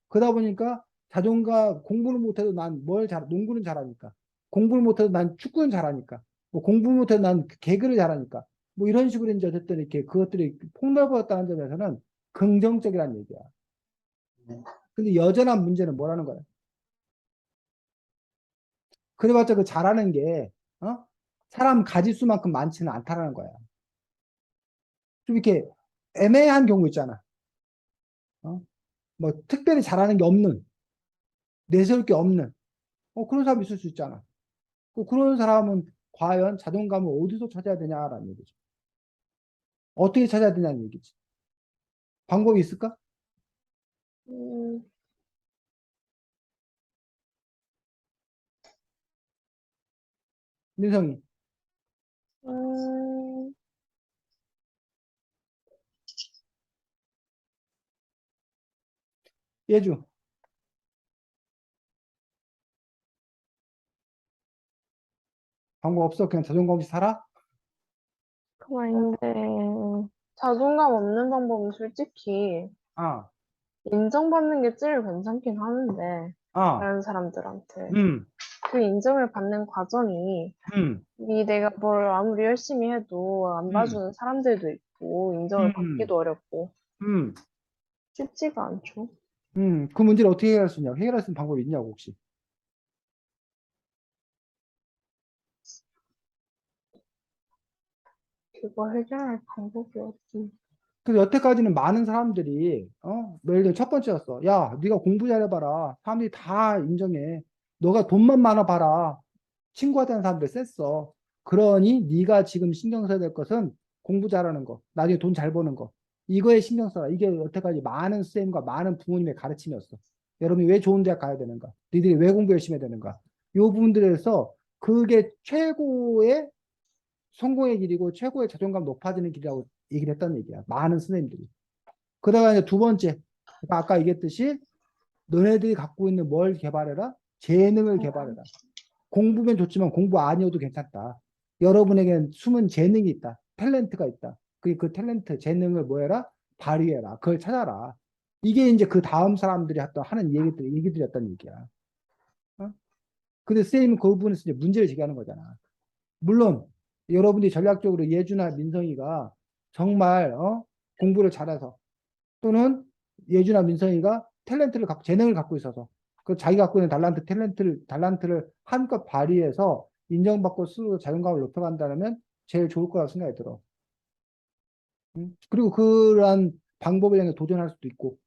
그러다 보니까 공부를 못해도 농구는 잘하니까. 공부를 못해도 난 축구는 잘하니까. 뭐 공부 못해도 난 개그를 잘하니까. 뭐 이런 식으로 이제 어쨌든 이렇게 그것들이 폭넓어졌다는 점에서는 긍정적이라는 얘기야. 근데 여전한 문제는 뭐라는 거야? 그래봤자 그 잘하는 게, 사람 가짓수만큼 많지는 않다라는 거야. 좀 이렇게 애매한 경우 있잖아. 어? 뭐 특별히 잘하는 게 없는, 내세울 게 없는, 그런 사람 있을 수 있잖아. 그런 사람은 과연 자존감을 어디서 찾아야 되냐라는 얘기죠. 어떻게 찾아야 되냐는 얘기지. 방법이 있을까? 음, 민성이. 음, 예주. 방법 없어? 그냥 자존감 없이 살아? 그거 아닌데, 자존감 없는 방법은 솔직히 아, 인정받는 게 제일 괜찮긴 하는데, 아, 다른 사람들한테. 음, 그 인정을 받는 과정이, 음, 이 내가 뭘 아무리 열심히 해도 안 음, 봐주는 사람들도 있고, 인정을 음, 받기도 어렵고, 음, 쉽지가 않죠. 그 문제를 어떻게 해결할 수 있냐고. 해결할 수 있는 방법이 있냐고, 혹시. 그거 해결할 방법이 없지. 그래서 여태까지는 많은 사람들이 뭐 예를 들어 첫 번째였어. 야, 네가 공부 잘해봐라. 사람들이 다 인정해. 너가 돈만 많아봐라. 친구하자는 사람들 셌어. 그러니 네가 지금 신경 써야 될 것은 공부 잘하는 거, 나중에 돈 잘 버는 거. 이거에 신경 써라. 이게 여태까지 많은 선생님과 많은 부모님의 가르침이었어. 여러분이 왜 좋은 대학 가야 되는가? 너희들이 왜 공부 열심히 해야 되는가? 이 부분들에서 그게 최고의 성공의 길이고 최고의 자존감 높아지는 길이라고 얘기를 했다는 얘기야. 많은 선생님들이. 그러다가 이제 두 번째, 아까 얘기했듯이 너네들이 갖고 있는 뭘 개발해라? 재능을 개발해라. 공부면 좋지만 공부 아니어도 괜찮다. 여러분에게는 숨은 재능이 있다. 탤런트가 있다. 그 탤런트, 재능을 뭐 해라? 발휘해라. 그걸 찾아라. 이게 이제 그 다음 사람들이 하는 얘기들이었다는 얘기야. 어? 근데 쌤은 그 부분에서 이제 문제를 제기하는 거잖아. 물론 여러분들이 전략적으로 예주나 민성이가 정말 공부를 잘해서 또는 예주나 민성이가 재능을 갖고 있어서 그 자기 갖고 있는 달란트를 한껏 발휘해서 인정받고 스스로 자존감을 높여간다면 제일 좋을 거라고 생각이 들어. 그리고 그러한 방법을 향해 도전할 수도 있고,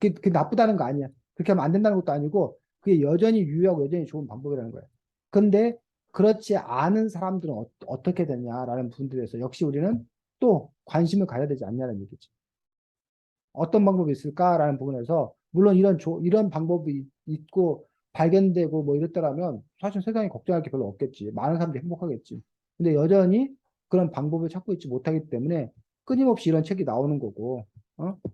그게 나쁘다는 거 아니야. 그렇게 하면 안 된다는 것도 아니고, 그게 여전히 유효하고 여전히 좋은 방법이라는 거야. 근데 그렇지 않은 사람들은 떻게 되냐라는 부분들에서 역시 우리는 또 관심을 가져야 되지 않냐는 얘기지. 어떤 방법이 있을까라는 부분에서 물론 이런 방법이 있고 발견되고 뭐 이랬더라면 사실 세상에 걱정할 게 별로 없겠지. 많은 사람들이 행복하겠지. 근데 여전히 그런 방법을 찾고 있지 못하기 때문에 끊임없이 이런 책이 나오는 거고,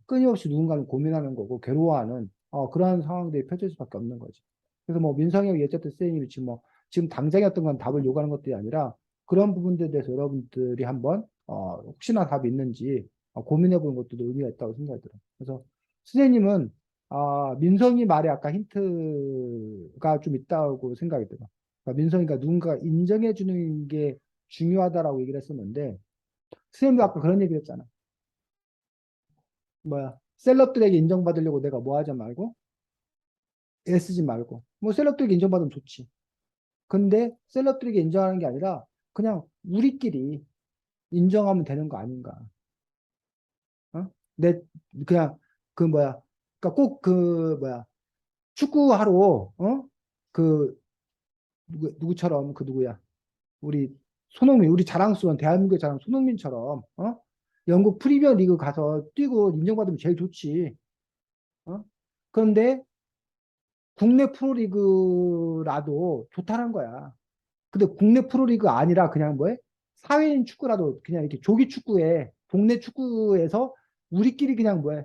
끊임없이 누군가는 고민하는 거고 괴로워하는 그런 상황들이 펼쳐질 수밖에 없는 거지. 그래서 뭐 민성이 예전때 선생님이 지금 당장의 어떤 건 답을 요구하는 것들이 아니라 그런 부분들에 대해서 여러분들이 한번 혹시나 답이 있는지 고민해 보는 것도 의미가 있다고 생각이 들어요. 그래서 선생님은 민성이 말에 아까 힌트가 좀 있다고 생각이 들어요. 그러니까 민성이가 누군가 인정해 주는 게 중요하다라고 얘기를 했었는데 선생님도 아까 그런 얘기를 했잖아. 뭐야? 셀럽들에게 인정받으려고 내가 뭐 하지 말고 애쓰지 말고 뭐 셀럽들에게 인정받으면 좋지. 근데 셀럽들에게 인정하는 게 아니라 그냥 우리끼리 인정하면 되는 거 아닌가? 어? 내 그냥 그 뭐야? 그러니까 꼭 그 뭐야? 축구하러 그 누구처럼 그 누구야? 우리 손흥민 우리 자랑스러운 대한민국의 자랑 손흥민처럼 영국 프리미어 리그 가서 뛰고 인정받으면 제일 좋지. 어? 그런데 국내 프로리그라도 좋다는 거야. 근데 국내 프로리그 아니라 그냥 뭐해? 사회인 축구라도 그냥 이렇게 조기 축구에 동네 축구에서 우리끼리 그냥 뭐해?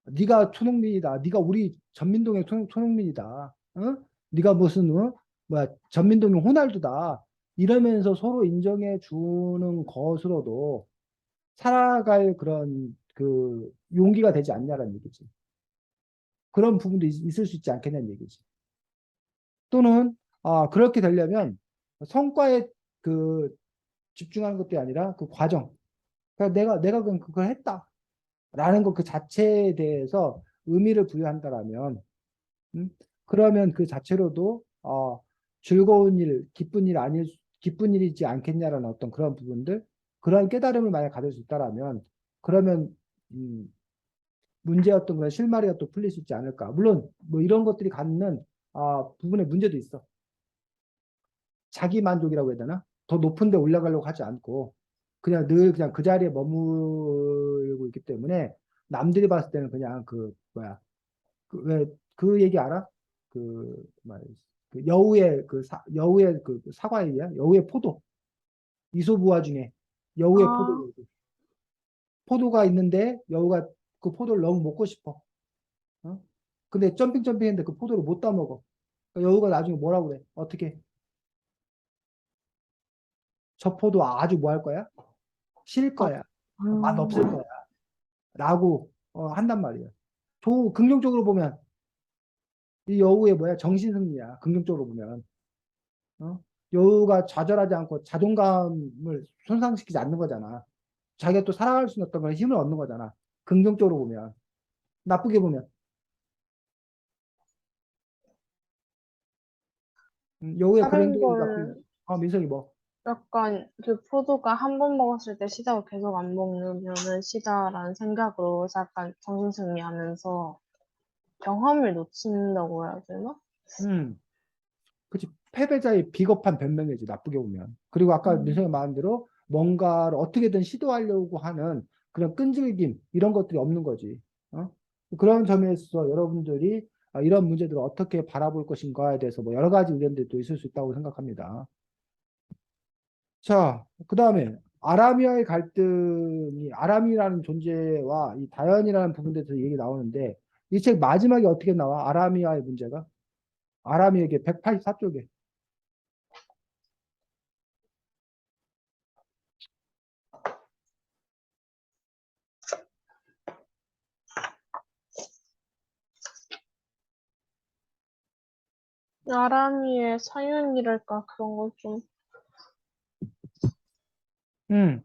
네가 손흥민이다. 네가 우리 전민동의 손흥민이다. 어? 네가 무슨 뭐야 전민동의 호날두다. 이러면서 서로 인정해 주는 것으로도 살아갈 그런 그 용기가 되지 않냐라는 얘기지. 그런 부분도 있을 수 있지 않겠냐는 얘기지. 또는 그렇게 되려면 성과에 그 집중하는 것도 아니라 그 과정. 그러니까 내가 그냥 그걸 했다라는 것 그 자체에 대해서 의미를 부여한다라면 그러면 그 자체로도 즐거운 일, 기쁜 일이지 않겠냐라는 어떤 그런 부분들, 그런 깨달음을 만약 가질 수 있다라면, 그러면 음, 문제였던 그런 실마리가 또 풀릴 수 있지 않을까. 물론 뭐 이런 것들이 갖는 부분에 문제도 있어. 자기 만족이라고 해야 되나? 더 높은 데 올라가려고 하지 않고 그냥 늘 그냥 그 자리에 머물고 있기 때문에 남들이 봤을 때는 그냥 그 뭐야 왜 그 얘기 알아? 그 여우의 여우의 그 사과이야? 여우의 포도. 이솝우화 중에 여우의 아, 포도가 있는데 여우가 그 포도를 너무 먹고 싶어. 어? 근데 점핑했는데 그 포도를 못 따먹어. 그러니까 여우가 나중에 뭐라고 그래? 어떻게? 저 포도 아주 뭐 할 거야? 실 아, 거야. 맛 음, 없을 거야. 라고 한단 말이야. 긍정적으로 보면 이 여우의 뭐야? 정신승리야. 긍정적으로 보면. 어? 여우가 좌절하지 않고 자존감을 손상시키지 않는 거잖아. 자기가 또 살아갈 수 있는 어떤 그런 힘을 얻는 거잖아. 긍정적으로 보면. 나쁘게 보면. 여우의 그런 다른 행동이 나쁘게. 걸 민석이 뭐? 약간 그 포도가 한 번 먹었을 때 시다고 계속 안 먹으면은 시다라는 생각으로 약간 정신승리하면서 경험을 놓친다고 해야 되나? 음, 그치. 패배자의 비겁한 변명이지, 나쁘게 보면. 그리고 아까 음, 민석이 말한 대로 뭔가를 어떻게든 시도하려고 하는 그런 끈질김, 이런 것들이 없는 거지. 어? 그런 점에서 여러분들이 이런 문제들을 어떻게 바라볼 것인가에 대해서 뭐 여러 가지 의견들도 있을 수 있다고 생각합니다. 자, 그 다음에 아람이와의 갈등이, 아람이라는 존재와 이 다연이라는 부분에 대해서 얘기 나오는데, 이 책 마지막에 어떻게 나와? 아람이와의 문제가? 아람이에게 184쪽에. 아람이의 사연이랄까 그런 거 좀 음,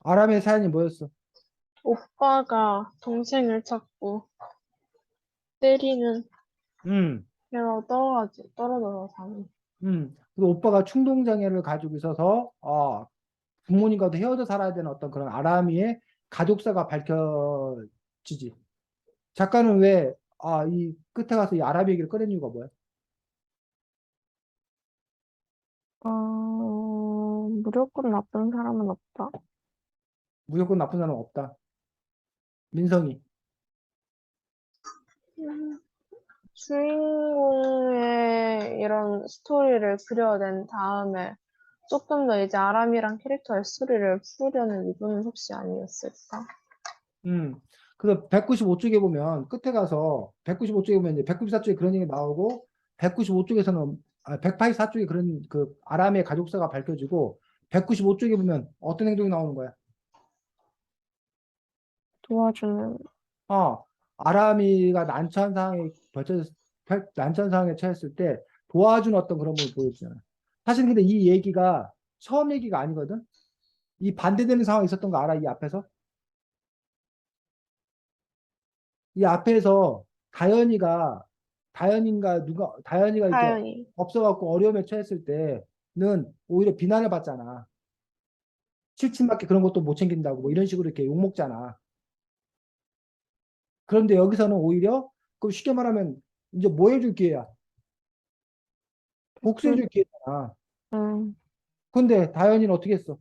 아람의 사연이 뭐였어? 오빠가 동생을 자꾸 때리는 음, 걔가 떨어져서 사는. 그 오빠가 충동장애를 가지고 있어서, 부모님과도 헤어져 살아야 되는 어떤 그런 아람이의 가족사가 밝혀지지. 작가는 왜, 이 끝에 가서 이 아람 얘기를 꺼낸 이유가 뭐야? 무조건 나쁜 사람은 없다. 무조건 나쁜 사람 없다. 민성이. 음, 주인공의 이런 스토리를 그려낸 다음에 조금 더 이제 아람이랑 캐릭터의 스토리를 풀려는 이분은 혹시 아니었을까? 음. 그래서 195쪽에 보면 끝에 가서 195쪽에 보면 이제 194쪽에 그런 얘기 나오고 195쪽에서는 184쪽에 그런 그 아람의 가족사가 밝혀지고 195쪽에 보면 어떤 행동이 나오는 거야? 도와주는, 아람이가 난처한 상황에 처했을 때 도와준 어떤 그런 모습을 보여주잖아. 사실 근데 이 얘기가 처음 얘기가 아니거든. 이 반대되는 상황이 있었던 거 알아? 이 앞에서? 이 앞에서 다현이가 다현이가 이렇게 다현이. 없어갖고 어려움에 처했을 때는 오히려 비난을 받잖아. 칠친밖에 그런 것도 못 챙긴다고 뭐 이런 식으로 이렇게 욕 먹잖아. 그런데 여기서는 오히려 그 쉽게 말하면 이제 뭐 해줄 기회야? 그, 복수해줄 기회잖아. 음, 근데 다현이는 어떻게 했어?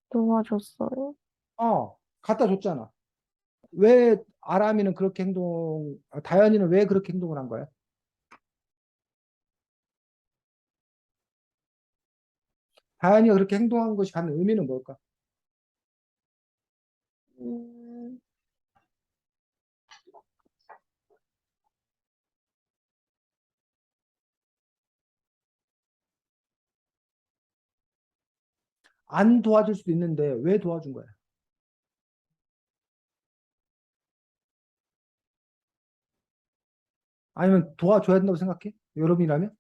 도와줬어요. 갖다 줬잖아. 왜 다현이는 왜 그렇게 행동을 한 거야? 다현이가 그렇게 행동한 것이 갖는 의미는 뭘까? 음, 안 도와줄 수도 있는데 왜 도와준 거야? 아니면 도와줘야 된다고 생각해? 여러분이라면?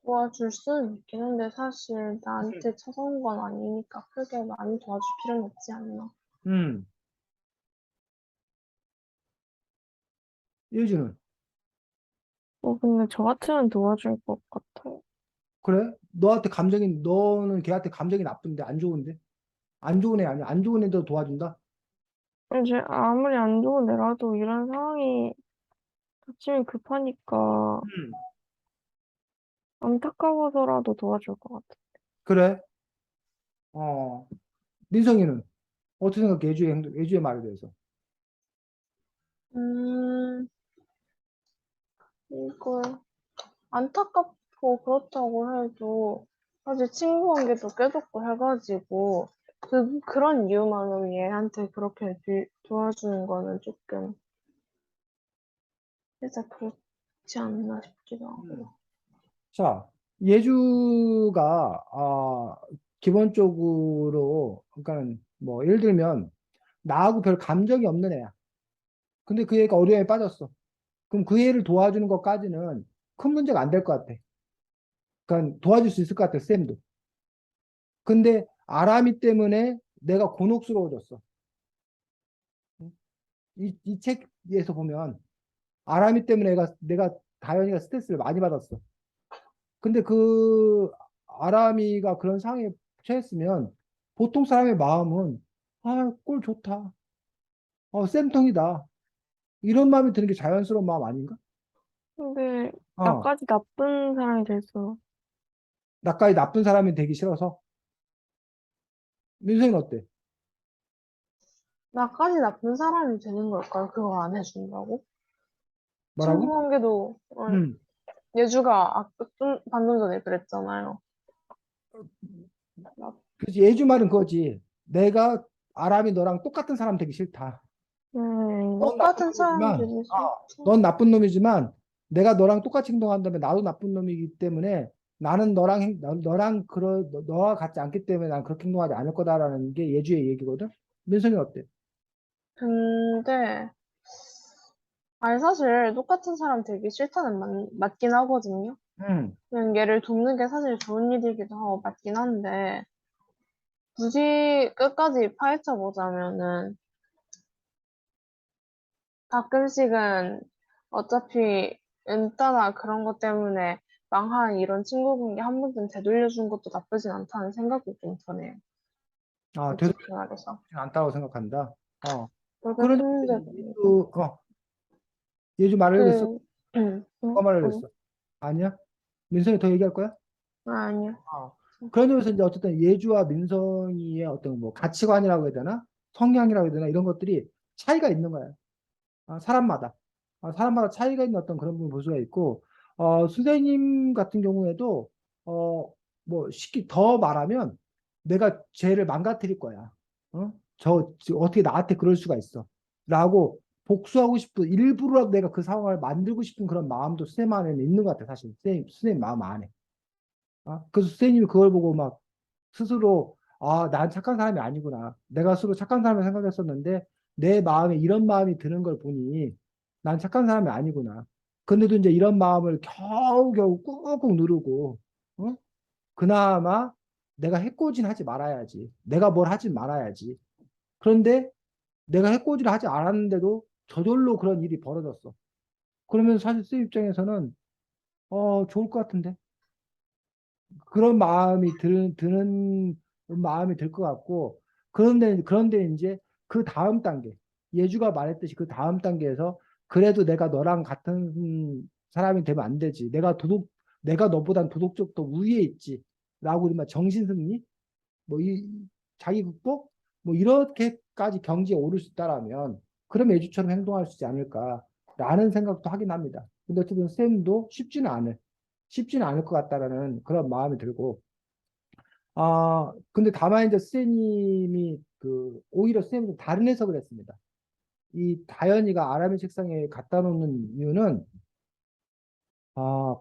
도와줄 수는 있긴 한데 사실 나한테 찾아온 건 아니니까 크게 많이 도와줄 필요는 없지 않나. 음, 예주는 근데 저 같으면 도와줄 것 같아요. 그래? 너는 걔한테 감정이 나쁜데 안 좋은데? 안 좋은 애 아니야? 안 좋은 애도 도와준다? 이제 아무리 안 좋은 애라도 이런 상황이 닥치면 급하니까 음. 안타까워서라도 도와줄 것 같아. 그래? 어, 민성이는 어떻게 생각해? 예주의 말에 대해서. 음, 이걸 안타깝고 그렇다고 해도 사실 친구 관계도 깨졌고 해가지고 그런 이유만으로 얘한테 그렇게 도와주는 거는 조금 살짝 그렇지 않나 싶기도 하고. 자, 예주가 기본적으로 그러니까 뭐 예를 들면 나하고 별 감정이 없는 애야. 근데 그 애가 어려움에 빠졌어. 그럼 그 애를 도와주는 것까지는 큰 문제가 안 될 것 같아. 그러니까 도와줄 수 있을 것 같아, 쌤도. 근데 아람이 때문에 내가 곤혹스러워졌어. 이 책에서 보면 아람이 때문에 내가 다현이가 스트레스를 많이 받았어. 근데 그 아람이가 그런 상황에 처했으면 보통 사람의 마음은 꼴 좋다. 쌤통이다. 이런 마음이 드는 게 자연스러운 마음 아닌가? 근데 어, 나까지 나쁜 사람이 됐어. 나까지 나쁜 사람이 되기 싫어서. 민성이는 어때? 나까지 나쁜 사람이 되는 걸까요? 그거 안 해준다고? 친구 뭐라고? 관계도 음, 예주가 좀 방금 전에 그랬잖아요. 나- 그렇지. 예주 말은 그거지. 내가 아람이 너랑 똑같은 사람 되기 싫다. 넌 나쁜 똑같은 놈이지만, 사람들이 싫죠. 넌 나쁜 놈이지만, 내가 너랑 똑같이 행동한다면 나도 나쁜 놈이기 때문에 나는 너랑 너와 같지 않기 때문에 난 그렇게 행동하지 않을 거다라는 게 예주의 얘기거든. 민성이 어때? 근데 아니 사실 똑같은 사람 되기 싫다는 맞긴 하거든요. 음, 그냥 얘를 돕는 게 사실 좋은 일이기도 하고 맞긴 한데 굳이 끝까지 파헤쳐 보자면은 가끔씩은 어차피 은따나 그런 것 때문에 망한 이런 친구 관계 한 번쯤 되돌려준 것도 나쁘진 않다는 생각이 좀 드네요. 되돌리지 솔직히 말해서. 않다고 생각한다. 그게 그런 큰 문제가 아니고. 예주 말을 했어. 그, 응? 누가 말을 응? 했어? 아니야? 민성이 더 얘기할 거야? 아니요. 그런 점에서 이제 어쨌든 예주와 민성이의 어떤 뭐 가치관이라고 해야 되나? 성향이라고 해야 되나? 이런 것들이 차이가 있는 거야. 사람마다. 사람마다 차이가 있는 어떤 그런 부분을 볼 수가 있고, 선생님 같은 경우에도, 뭐, 쉽게 더 말하면 내가 쟤를 망가뜨릴 거야. 어떻게 나한테 그럴 수가 있어. 라고 복수하고 싶은, 일부러라도 내가 그 상황을 만들고 싶은 그런 마음도 선생님 안에는 있는 것 같아, 사실. 선생님 마음 안에. 그래서 선생님이 그걸 보고 막 스스로 난 착한 사람이 아니구나. 내가 스스로 착한 사람을 생각했었는데 내 마음에 이런 마음이 드는 걸 보니 난 착한 사람이 아니구나. 근데도 이제 이런 마음을 겨우겨우 꾹꾹 누르고 어? 그나마 내가 해코지는 하지 말아야지. 내가 뭘 하지 말아야지. 그런데 내가 해코지를 하지 않았는데도 저절로 그런 일이 벌어졌어. 그러면 사실 쌤 입장에서는 좋을 것 같은데. 그런 마음이 드는 마음이 들 것 같고 그런데 이제 그 다음 단계 예주가 말했듯이 그 다음 단계에서 그래도 내가 너랑 같은 사람이 되면 안 되지 내가 너보단 도덕적 더 위에 있지라고 우리말 정신승리 뭐 이 자기 극복 뭐 이렇게까지 경지에 오를 수 있다라면 그럼 예주처럼 행동할 수 있지 않을까라는 생각도 하긴 합니다. 근데 어쨌든 쌤도 쉽지는 않을 것 같다라는 그런 마음이 들고 근데 다만 이제 쌤님이 오히려 쌤이 좀 다른 해석을 했습니다. 이 다현이가 아람이 책상에 갖다 놓는 이유는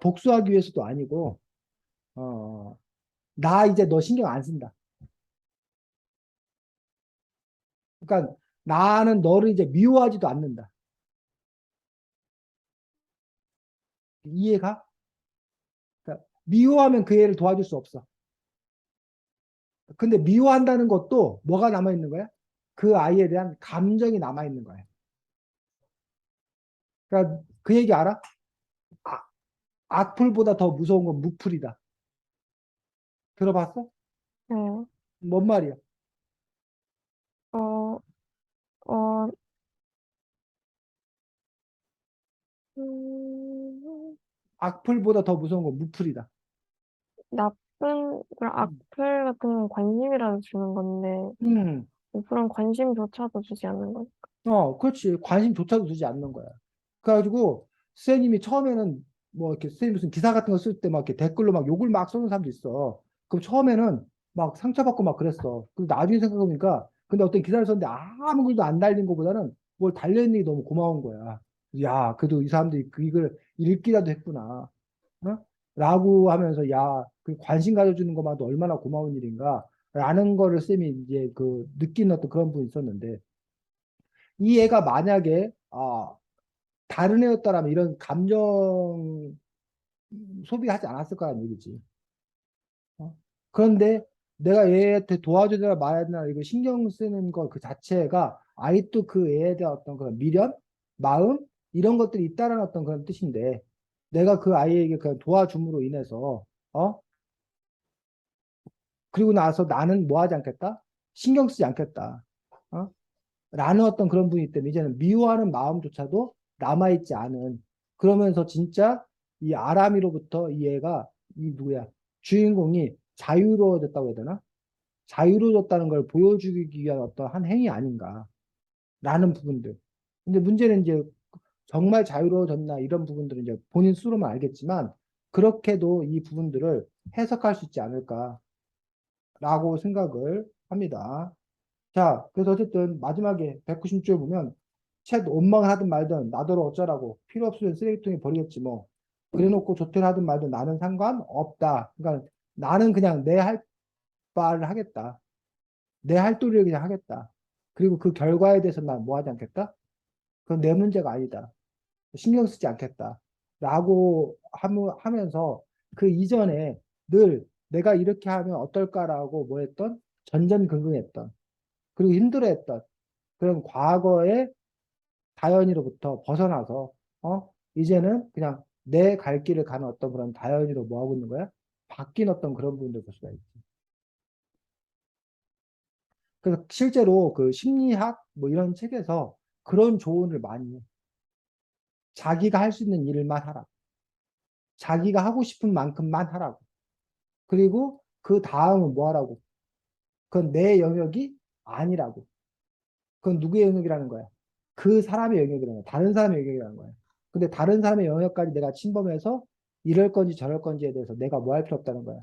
복수하기 위해서도 아니고 어, 나 이제 너 신경 안 쓴다. 그러니까 나는 너를 이제 미워하지도 않는다. 이해가? 그러니까 미워하면 그 애를 도와줄 수 없어. 근데 미워한다는 것도 뭐가 남아 있는 거야? 그 아이에 대한 감정이 남아 있는 거야. 그러니까 그 얘기 알아? 아, 악플보다 더 무서운 건 무플이다. 들어봤어? 응. 뭔 말이야? 어, 어, 음, 악플보다 더 무서운 건 무플이다. 그런 음, 악플 같은 건 관심이라도 주는 건데, 음, 그런 관심조차도 주지 않는 거. 그렇지. 관심조차도 두지 않는 거야. 그래가지고, 선생님이 처음에는 뭐 이렇게 선생님 무슨 기사 같은 거 쓸 때 막 이렇게 댓글로 막 욕을 막 쏘는 사람도 있어. 그럼 처음에는 막 상처받고 막 그랬어. 근데 나중에 생각해보니까 근데 어떤 기사를 썼는데 아무 글도 안 달린 것보다는 뭘 달려있는 게 너무 고마운 거야. 야, 그래도 이 사람들이 이걸 읽기라도 했구나. 어? 라고 하면서 야, 그 관심 가져주는 것만도 얼마나 고마운 일인가. 라는 거를 쌤이 이제 그 느끼는 어떤 그런 부분이 있었는데 이 애가 만약에 다른 애였다라면 이런 감정 소비하지 않았을 거라는 얘기지. 어? 그런데 내가 얘한테 도와줘야 되나 말아야 되나 이거 신경 쓰는 거 그 자체가 아직도 그 애에 대한 어떤 그런 미련, 마음 이런 것들이 있다는 어떤 그런 뜻인데 내가 그 아이에게 그냥 도와줌으로 인해서 그리고 나서 나는 뭐 하지 않겠다? 신경 쓰지 않겠다. 어? 라는 어떤 그런 분이기 때문에 이제는 미워하는 마음조차도 남아있지 않은 그러면서 진짜 이 아람이로부터 이 애가 이 누구야 주인공이 자유로워졌다고 해야 되나? 자유로워졌다는 걸 보여주기 위한 어떤 한 행위 아닌가라는 부분들. 근데 문제는 이제 정말 자유로워졌나 이런 부분들은 이제 본인 스스로만 알겠지만 그렇게도 이 부분들을 해석할 수 있지 않을까라고 생각을 합니다. 자, 그래서 어쨌든 마지막에 190쪽 보면 챗 원망을 하든 말든 나더러 어쩌라고 필요 없으면 쓰레기통에 버리겠지 뭐. 그래놓고 조퇴를 하든 말든 나는 상관없다. 그러니까 나는 그냥 내 할 바를 하겠다. 내 할 도리를 그냥 하겠다. 그리고 그 결과에 대해서 난 뭐 하지 않겠다? 그건 내 문제가 아니다. 신경 쓰지 않겠다. 라고 하면서 그 이전에 늘 내가 이렇게 하면 어떨까라고 뭐 했던 전전긍긍했던 그리고 힘들어했던 그런 과거의 다현이로부터 벗어나서 이제는 그냥 내 갈 길을 가는 어떤 그런 다현이로 뭐 하고 있는 거야? 바뀐 어떤 그런 부분들 볼 수가 있지. 그래서 실제로 그 심리학 뭐 이런 책에서 그런 조언을 많이 해. 자기가 할 수 있는 일만 하라. 자기가 하고 싶은 만큼만 하라고. 그리고 그 다음은 뭐 하라고? 그건 내 영역이 아니라고. 그건 누구의 영역이라는 거야? 그 사람의 영역이라는 거야. 다른 사람의 영역이라는 거야. 근데 다른 사람의 영역까지 내가 침범해서 이럴 건지 저럴 건지에 대해서 내가 뭐 할 필요 없다는 거야.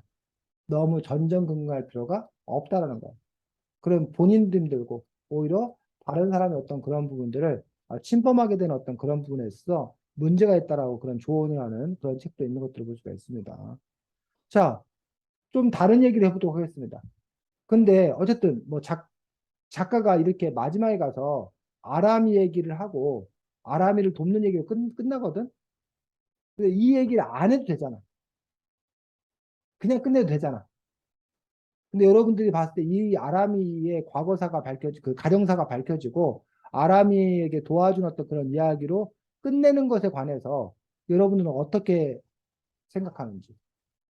너무 전전긍긍할 필요가 없다라는 거야. 그럼 본인도 힘들고 오히려 다른 사람의 어떤 그런 부분들을 침범하게 되는 어떤 그런 부분에 있어 문제가 있다라고 그런 조언을 하는 그런 책도 있는 것들을 볼 수가 있습니다. 자, 좀 다른 얘기를 해보도록 하겠습니다. 근데 어쨌든 뭐 작가가 이렇게 마지막에 가서 아람이 얘기를 하고 아람이를 돕는 얘기가 끝나거든. 근데 이 얘기를 안 해도 되잖아. 그냥 끝내도 되잖아. 근데 여러분들이 봤을 때 이 아람이의 과거사가 그 가정사가 밝혀지고 아람이에게 도와준 어떤 그런 이야기로 끝내는 것에 관해서 여러분들은 어떻게 생각하는지,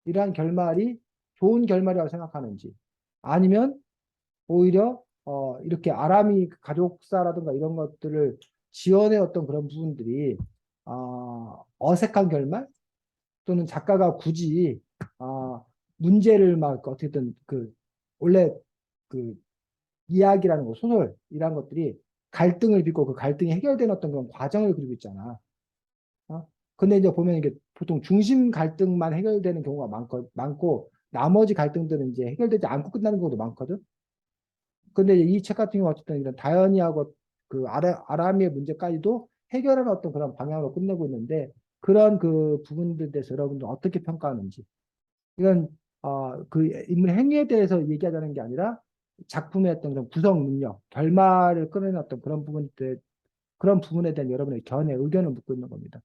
이러한 결말이 좋은 결말이라고 생각하는지, 아니면 오히려 이렇게 아람이 가족사라든가 이런 것들을 지원해 어떤 그런 부분들이 어색한 결말 또는 작가가 굳이 문제를 막 어쨌든 그 원래 그 이야기라는 거 소설이라는 것들이 갈등을 빚고 그 갈등이 해결되는 어떤 그런 과정을 그리고 있잖아. 어? 근데 이제 보면 이게 보통 중심 갈등만 해결되는 경우가 많고 나머지 갈등들은 이제 해결되지 않고 끝나는 경우도 많거든. 근데 이 책 같은 경우 어쨌든 이런 다현이하고 그 아람이의 문제까지도 해결하는 어떤 그런 방향으로 끝내고 있는데 그런 그 부분들에 대해서 여러분들 어떻게 평가하는지 이건 그 인물 행위에 대해서 얘기하자는 게 아니라 작품의 어떤 그런 구성 능력, 결말을 끌어내는 어떤 그런 부분에 대한 여러분의 견해, 의견을 묻고 있는 겁니다.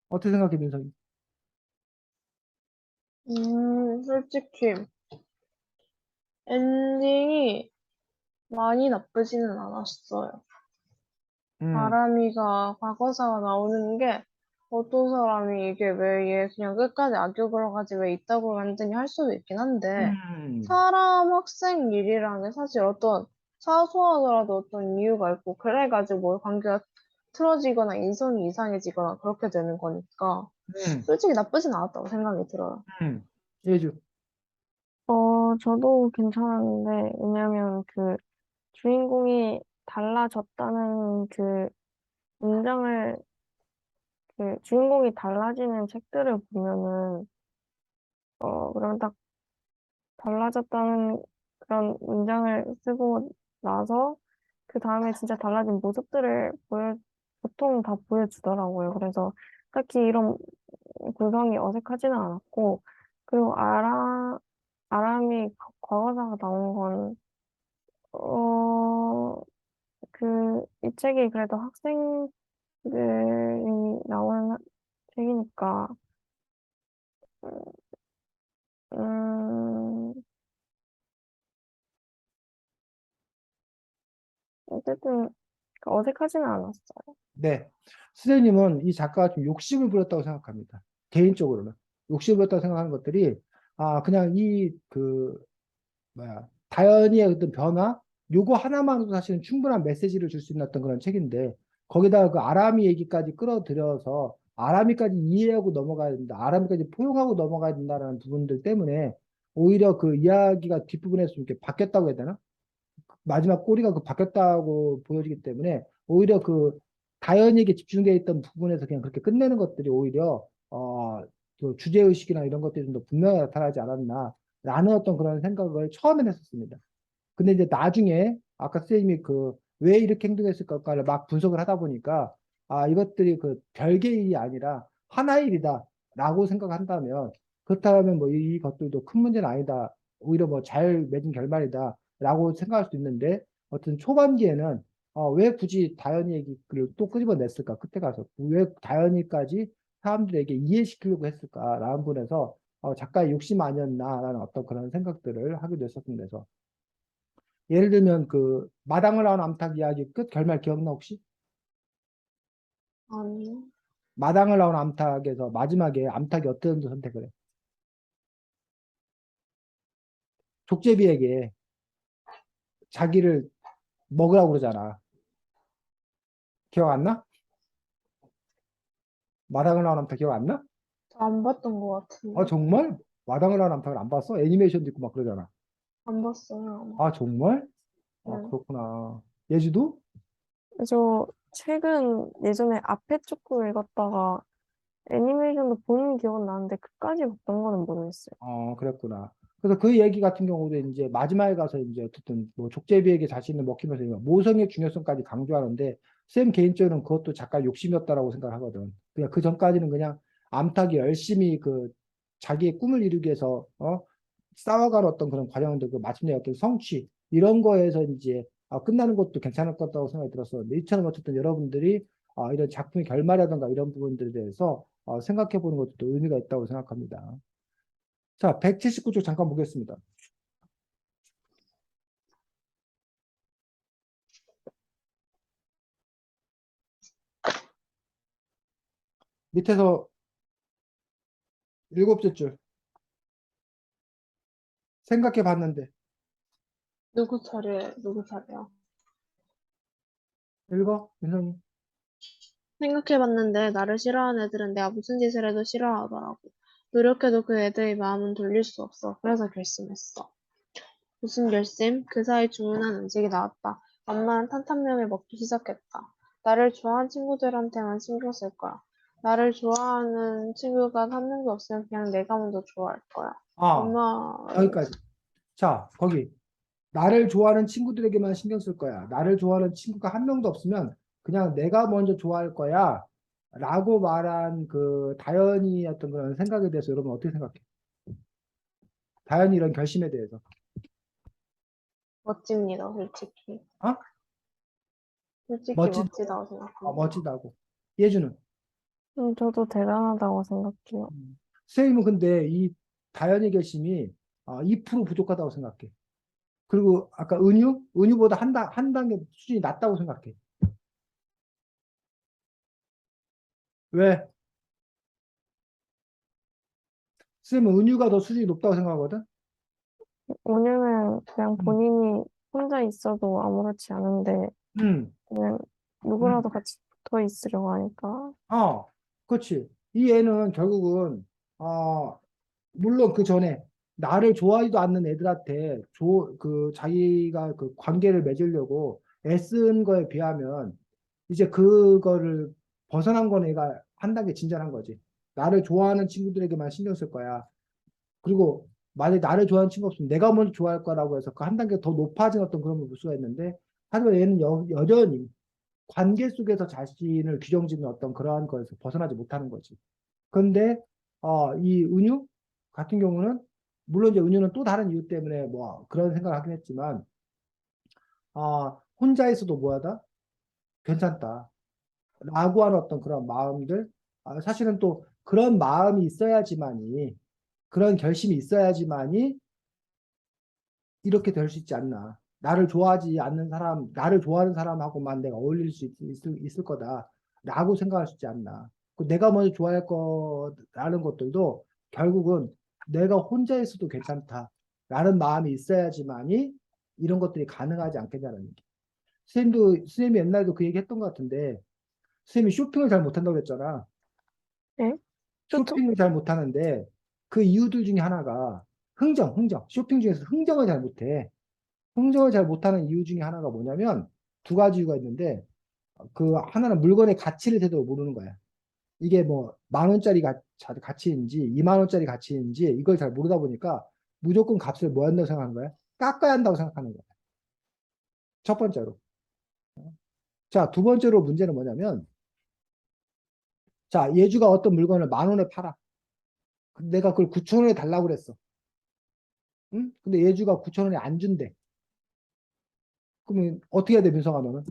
어떻게 생각해, 민성이? 솔직히 엔딩이 많이 나쁘지는 않았어요. 음, 아람이가 과거사가 나오는 게 어떤 사람이 이게 왜 얘 그냥 끝까지 악역으로 가지 왜 이따구로 만드니 할 수도 있긴 한데 음, 사람 학생 일이라는 게 사실 어떤 사소하더라도 어떤 이유가 있고 그래가지고 관계가 틀어지거나 인성이 이상해지거나 그렇게 되는 거니까 음, 솔직히 나쁘진 않았다고 생각이 들어요. 예주. 저도 괜찮았는데, 왜냐면 그 주인공이 달라졌다는 그 문장을, 그 주인공이 달라지는 책들을 보면은, 그런 딱 달라졌다는 그런 문장을 쓰고 나서 그 다음에 진짜 달라진 모습들을 보통 다 보여주더라고요. 그래서 딱히 이런 구성이 어색하지는 않았고, 그리고 아람이 과거사가 나온 건, 어, 이 책이 그래도 학생들이 나오는 책이니까, 음, 어쨌든 어색하지는 않았어요. 네. 선생님은 이 작가가 좀 욕심을 부렸다고 생각합니다. 개인적으로는. 욕심을 부렸다고 생각하는 것들이, 그냥 다연이의 어떤 변화? 요거 하나만으로도 사실은 충분한 메시지를 줄 수 있는 어떤 그런 책인데, 거기다가 그 아람이 얘기까지 끌어들여서 아람이까지 이해하고 넘어가야 된다. 아람이까지 포용하고 넘어가야 된다라는 부분들 때문에 오히려 그 이야기가 뒷부분에서 좀 이렇게 바뀌었다고 해야 되나? 마지막 꼬리가 그 바뀌었다고 보여지기 때문에 오히려 그 다연에게 집중되어 있던 부분에서 그냥 그렇게 끝내는 것들이 오히려 그 주제의식이나 이런 것들이 좀 더 분명히 나타나지 않았나라는 어떤 그런 생각을 처음엔 했었습니다. 근데 이제 나중에 아까 선생님이 그 왜 이렇게 행동했을까를 막 분석을 하다 보니까 이것들이 그 별개 일이 아니라 하나의 일이다라고 생각한다면 그렇다면 뭐 이것들도 큰 문제는 아니다. 오히려 뭐 잘 맺은 결말이다라고 생각할 수 있는데 어떤 초반기에는 왜 굳이 다현이 얘기를 또 끄집어냈을까? 끝에 가서 왜 다현이까지 사람들에게 이해시키려고 했을까라는 부분에서 작가의 욕심 아니었나라는 어떤 그런 생각들을 하게 됐었습니다. 그래서 예를 들면 그 마당을 나온 암탉 이야기 끝 결말 기억나 혹시? 아니요. 마당을 나온 암탉에서 마지막에 암탉이 어떤 선택을 해? 족제비에게 자기를 먹으라고 그러잖아. 기억 안 나? 마당을 나온 암탉 기억 안 나? 저 안 봤던 것 같은데. 정말? 마당을 나온 암탉을 안 봤어? 애니메이션도 있고 막 그러잖아. 안 봤어요, 아마. 정말? 네. 그렇구나. 예지도? 저 최근 예전에 앞에 조금 읽었다가 애니메이션도 보는 기억은 나는데 끝까지 봤던 거는 모르겠어요. 그랬구나. 그래서 그 얘기 같은 경우도 이제 마지막에 가서 이제 어쨌든 뭐 족제비에게 자신을 먹히면서 모성의 중요성까지 강조하는데 쌤 개인적으로는 그것도 작가 욕심이었다라고 생각하거든. 그냥 그 전까지는 그냥 암탉이 열심히 그 자기의 꿈을 이루기 위해서 싸워가는 어떤 그런 과정들 그 마침내 어떤 성취 이런 거에서 이제 끝나는 것도 괜찮을 것 같다고 생각이 들었었는데 이처럼 어쨌든 여러분들이 이런 작품의 결말이라든가 이런 부분들에 대해서 생각해 보는 것도 또 의미가 있다고 생각합니다. 자, 179쪽 잠깐 보겠습니다. 밑에서 일곱째 줄 생각해 봤는데 누구 차례요? 읽어 민성이. 생각해봤는데 나를 싫어하는 애들은 내가 무슨 짓을 해도 싫어하더라고. 노력해도 그 애들의 마음은 돌릴 수 없어. 그래서 결심했어. 무슨 결심? 그 사이 주문한 음식이 나왔다. 엄마는 탄탄면을 먹기 시작했다. 나를 좋아하는 친구들한테만 신경 쓸 거야. 나를 좋아하는 친구가 한 명도 없으면 그냥 내가 먼저 좋아할 거야. 아, 엄마, 여기까지. 자, 거기 나를 좋아하는 친구들에게만 신경 쓸 거야. 나를 좋아하는 친구가 한 명도 없으면 그냥 내가 먼저 좋아할 거야. 라고 말한 그 다현이 어떤 그런 생각에 대해서 여러분 어떻게 생각해? 다현이 이런 결심에 대해서. 멋집니다, 솔직히. 어? 솔직히 멋지, 멋지다고 생각합니다. 멋지다고. 예주는. 저도 대단하다고 생각해요. 선생님은 근데 이 다현이 결심이 2% 부족하다고 생각해. 그리고 아까 은유보다 한 단계 수준이 낮다고 생각해. 왜? 쌤은 은유가 더 수준이 높다고 생각하거든? 왜냐면 그냥 음, 본인이 혼자 있어도 아무렇지 않은데 음, 그냥 음. 누구라도 같이 붙어 있으려고 하니까. 그렇지. 이 애는 결국은, 물론 그 전에 나를 좋아하지도 않는 애들한테 자기가 그 관계를 맺으려고 애쓴 거에 비하면 이제 그거를 벗어난 건 애가 한 단계 진전한 거지. 나를 좋아하는 친구들에게만 신경 쓸 거야. 그리고 만약에 나를 좋아하는 친구가 없으면 내가 먼저 좋아할 거라고 해서 그 한 단계 더 높아진 어떤 그런 걸 볼 수가 있는데, 하지만 얘는 여전히 관계 속에서 자신을 규정짓는 어떤 그러한 거에서 벗어나지 못하는 거지. 그런데 이 은유 같은 경우는, 물론 이제 은유는 또 다른 이유 때문에 뭐 그런 생각을 하긴 했지만, 혼자 있어도 뭐하다? 괜찮다. 라고 하는 어떤 그런 마음들, 사실은 또 그런 마음이 있어야지만이, 그런 결심이 있어야지만이 이렇게 될 수 있지 않나. 나를 좋아하지 않는 사람, 나를 좋아하는 사람하고만 내가 어울릴 수 있을 거다. 라고 생각할 수 있지 않나. 내가 먼저 좋아할 거라는 것들도 결국은 내가 혼자 있어도 괜찮다. 라는 마음이 있어야지만이 이런 것들이 가능하지 않겠냐는 얘기. 선생님이 옛날에도 그 얘기 했던 것 같은데, 선생님이 쇼핑을 잘 못한다고 그랬잖아. 네? 그쵸? 쇼핑을 잘 못하는데 그 이유들 중에 하나가 흥정. 쇼핑 중에서 흥정을 잘 못해. 흥정을 잘 못하는 이유 중에 하나가 뭐냐면 두 가지 이유가 있는데, 그 하나는 물건의 가치를 제대로 모르는 거야. 이게 뭐 10,000원짜리 가치인지 20,000원짜리 가치인지 이걸 잘 모르다 보니까 무조건 값을 뭐 한다고 생각하는 거야? 깎아야 한다고 생각하는 거야. 첫 번째로. 자, 두 번째로 문제는 뭐냐면, 자, 예주가 어떤 물건을 10,000원에 팔아. 내가 그걸 9,000원에 달라고 그랬어. 응? 근데 예주가 9,000원에 안 준대. 그러면 어떻게 해야 돼, 민성아, 너는?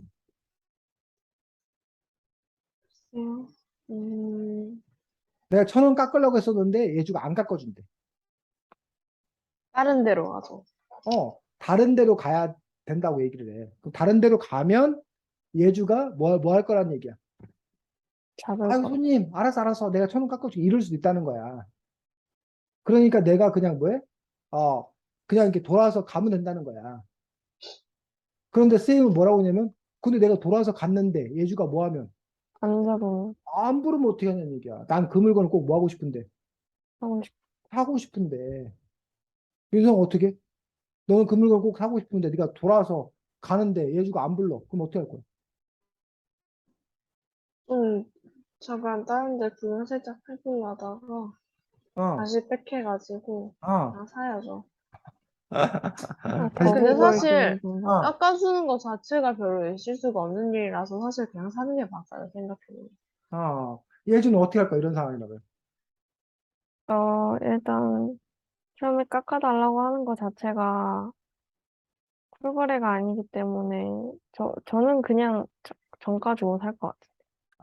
글쎄요. 음, 내가 1,000원 깎으려고 했었는데 예주가 안 깎아준대. 다른 데로 가죠. 다른 데로 가야 된다고 얘기를 해. 그럼 다른 데로 가면 예주가 뭐 할 거란 얘기야. 잡을 아유, 거라. 손님, 알았어. 내가 1,000원 깎아줄게. 이럴 수도 있다는 거야. 그러니까 내가 그냥 뭐해? 그냥 이렇게 돌아서 가면 된다는 거야. 그런데 쌤은 뭐라고 하냐면, 근데 내가 돌아서 갔는데 예주가 뭐 하면? 안 잡으면 안 부르면 어떻게 하냐는 얘기야. 난 그 물건을 꼭 뭐 하고 싶은데? 하고 싶, 사고 싶은데. 윤성 어떻게? 너는 그 물건 꼭 사고 싶은데 네가 돌아서 가는데 예주가 안 불러. 그럼 어떻게 할 거야? 좀 잠깐 다른 데 구경 살짝 살펴다가 어, 다시 백해가지고 어. 그냥 사야죠. 다시 더 근데 부을 사실 기회군요. 어, 깎아주는 것 자체가 별로 있을 수가 없는 일이라서 사실 그냥 사는 게 맞아요, 생각해보면. 예주는 어떻게 할 거야? 이런 상황이라면. 일단 처음에 깎아달라고 하는 것 자체가 쿨거래가 아니기 때문에 저는 그냥 정가 주고 살 것 같아요.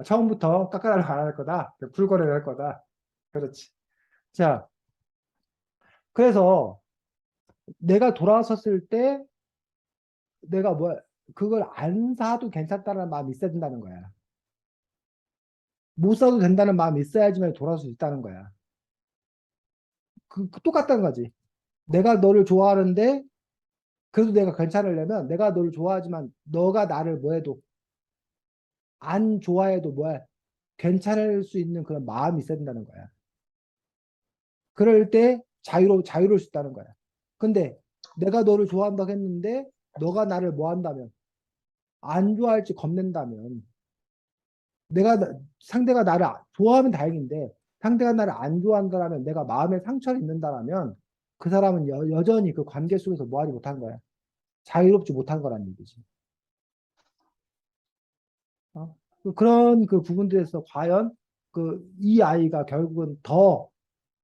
처음부터 깎아달라고 안 할 거다. 불거래를 할 거다. 그렇지. 자, 그래서 내가 돌아섰을 때 내가 그걸 안 사도 괜찮다는 마음이 있어야 된다는 거야. 못 사도 된다는 마음이 있어야지만 돌아설 수 있다는 거야. 똑같다는 거지. 내가 너를 좋아하는데 그래도 내가 괜찮으려면 내가 너를 좋아하지만 너가 나를 뭐해도 안 좋아해도 괜찮을 수 있는 그런 마음이 있어야 된다는 거야. 그럴 때 자유로울 수 있다는 거야. 근데 내가 너를 좋아한다고 했는데 너가 나를 뭐 한다면, 안 좋아할지 겁낸다면, 상대가 나를 좋아하면 다행인데 상대가 나를 안 좋아한다면, 내가 마음에 상처를 입는다면 그 사람은 여전히 그 관계 속에서 뭐 하지 못한 거야. 자유롭지 못한 거란 얘기지. 그런 그 부분들에서 과연 이 아이가 결국은 더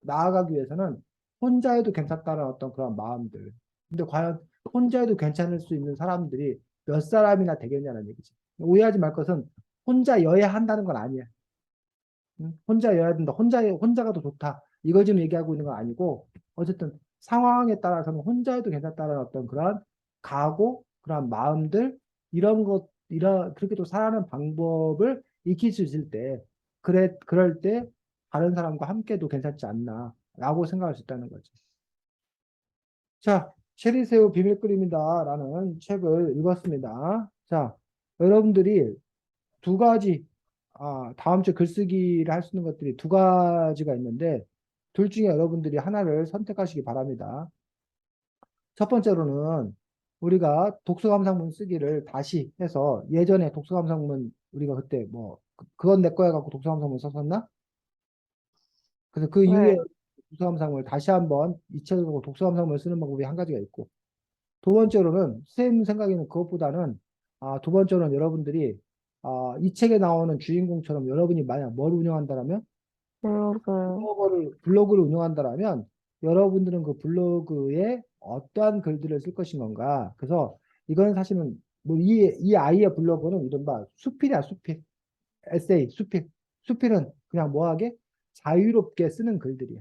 나아가기 위해서는 혼자 해도 괜찮다는 어떤 그런 마음들. 근데 과연 혼자 해도 괜찮을 수 있는 사람들이 몇 사람이나 되겠냐는 얘기지. 오해하지 말 것은 혼자여야 한다는 건 아니야. 응? 혼자여야 된다. 혼자가 더 좋다. 이걸 지금 얘기하고 있는 건 아니고, 어쨌든 상황에 따라서는 혼자 해도 괜찮다는 어떤 그런 각오, 그런 마음들, 그렇게 또 살아가는 방법을 익힐 수 있을 때, 그럴 때 다른 사람과 함께도 괜찮지 않나, 라고 생각할 수 있다는 거지. 자, 체리새우 비밀그림이다라는 책을 읽었습니다. 자, 여러분들이 두 가지, 다음 주 글쓰기를 할 수 있는 것들이 두 가지가 있는데, 둘 중에 여러분들이 하나를 선택하시기 바랍니다. 첫 번째로는 우리가 독서감상문 쓰기를 다시 해서, 예전에 독서감상문 우리가 그때 그건 내 거야 갖고 독서감상문 썼었나? 그래서 그 이후에 네. 독서감상을 다시 한번 이 책을 보고 독서감상을 쓰는 방법이 한 가지가 있고, 두 번째로는 선생님 생각에는 그것보다는 두 번째로는 여러분들이 이 책에 나오는 주인공처럼 여러분이 만약 뭘 운영한다라면 블로그, 블로그를 운영한다라면 여러분들은 그 블로그에 어떠한 글들을 쓸 것인 건가. 그래서 이건 사실은 뭐 이 아이의 블로그는 이른바 수필이야, 수필. 에세이, 수필. 수필은 그냥 뭐하게 자유롭게 쓰는 글들이야.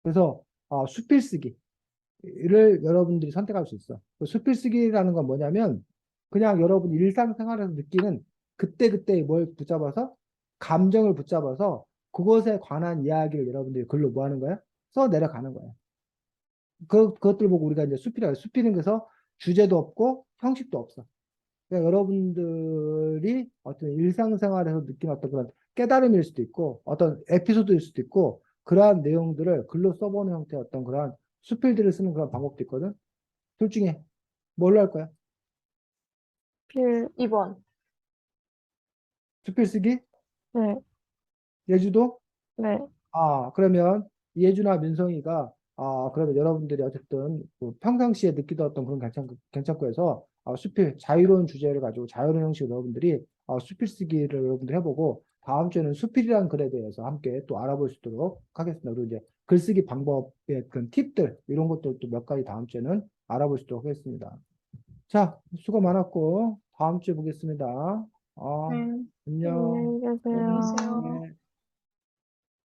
그래서 수필 쓰기를 여러분들이 선택할 수 있어. 그 수필 쓰기라는 건 뭐냐면 그냥 여러분 일상생활에서 느끼는 그때그때 뭘 붙잡아서 감정을 붙잡아서 그것에 관한 이야기를 여러분들이 글로 뭐 하는 거야? 써 내려가는 거야. 그것들 보고 우리가 이제 수필이라고 해요. 수필은 그래서 주제도 없고 형식도 없어. 그러니까 여러분들이 어떤 일상생활에서 느끼는 어떤 그런 깨달음일 수도 있고 어떤 에피소드일 수도 있고 그러한 내용들을 글로 써보는 형태의 어떤 그러한 수필들을 쓰는 그런 방법도 있거든. 둘 중에 뭘로 할 거야? 필, 2번. 수필 쓰기? 네, 예주도? 네, 그러면 예주나 민성이가 그러면 여러분들이 어쨌든 그 평상시에 느끼던 어떤 그런 괜찮고 해서 수필 자유로운 주제를 가지고 자유로운 형식으로 여러분들이 수필 쓰기를 여러분들 해보고 다음 주에는 수필이라는 글에 대해서 함께 또 알아볼 수 있도록 하겠습니다. 그리고 이제 글쓰기 방법의 그런 팁들 이런 것도 또 몇 가지 다음 주에는 알아볼 수 있도록 하겠습니다. 자, 수고 많았고 다음 주에 보겠습니다. 네. 안녕. 안녕히 안녕히 계세요. 계세요. 네.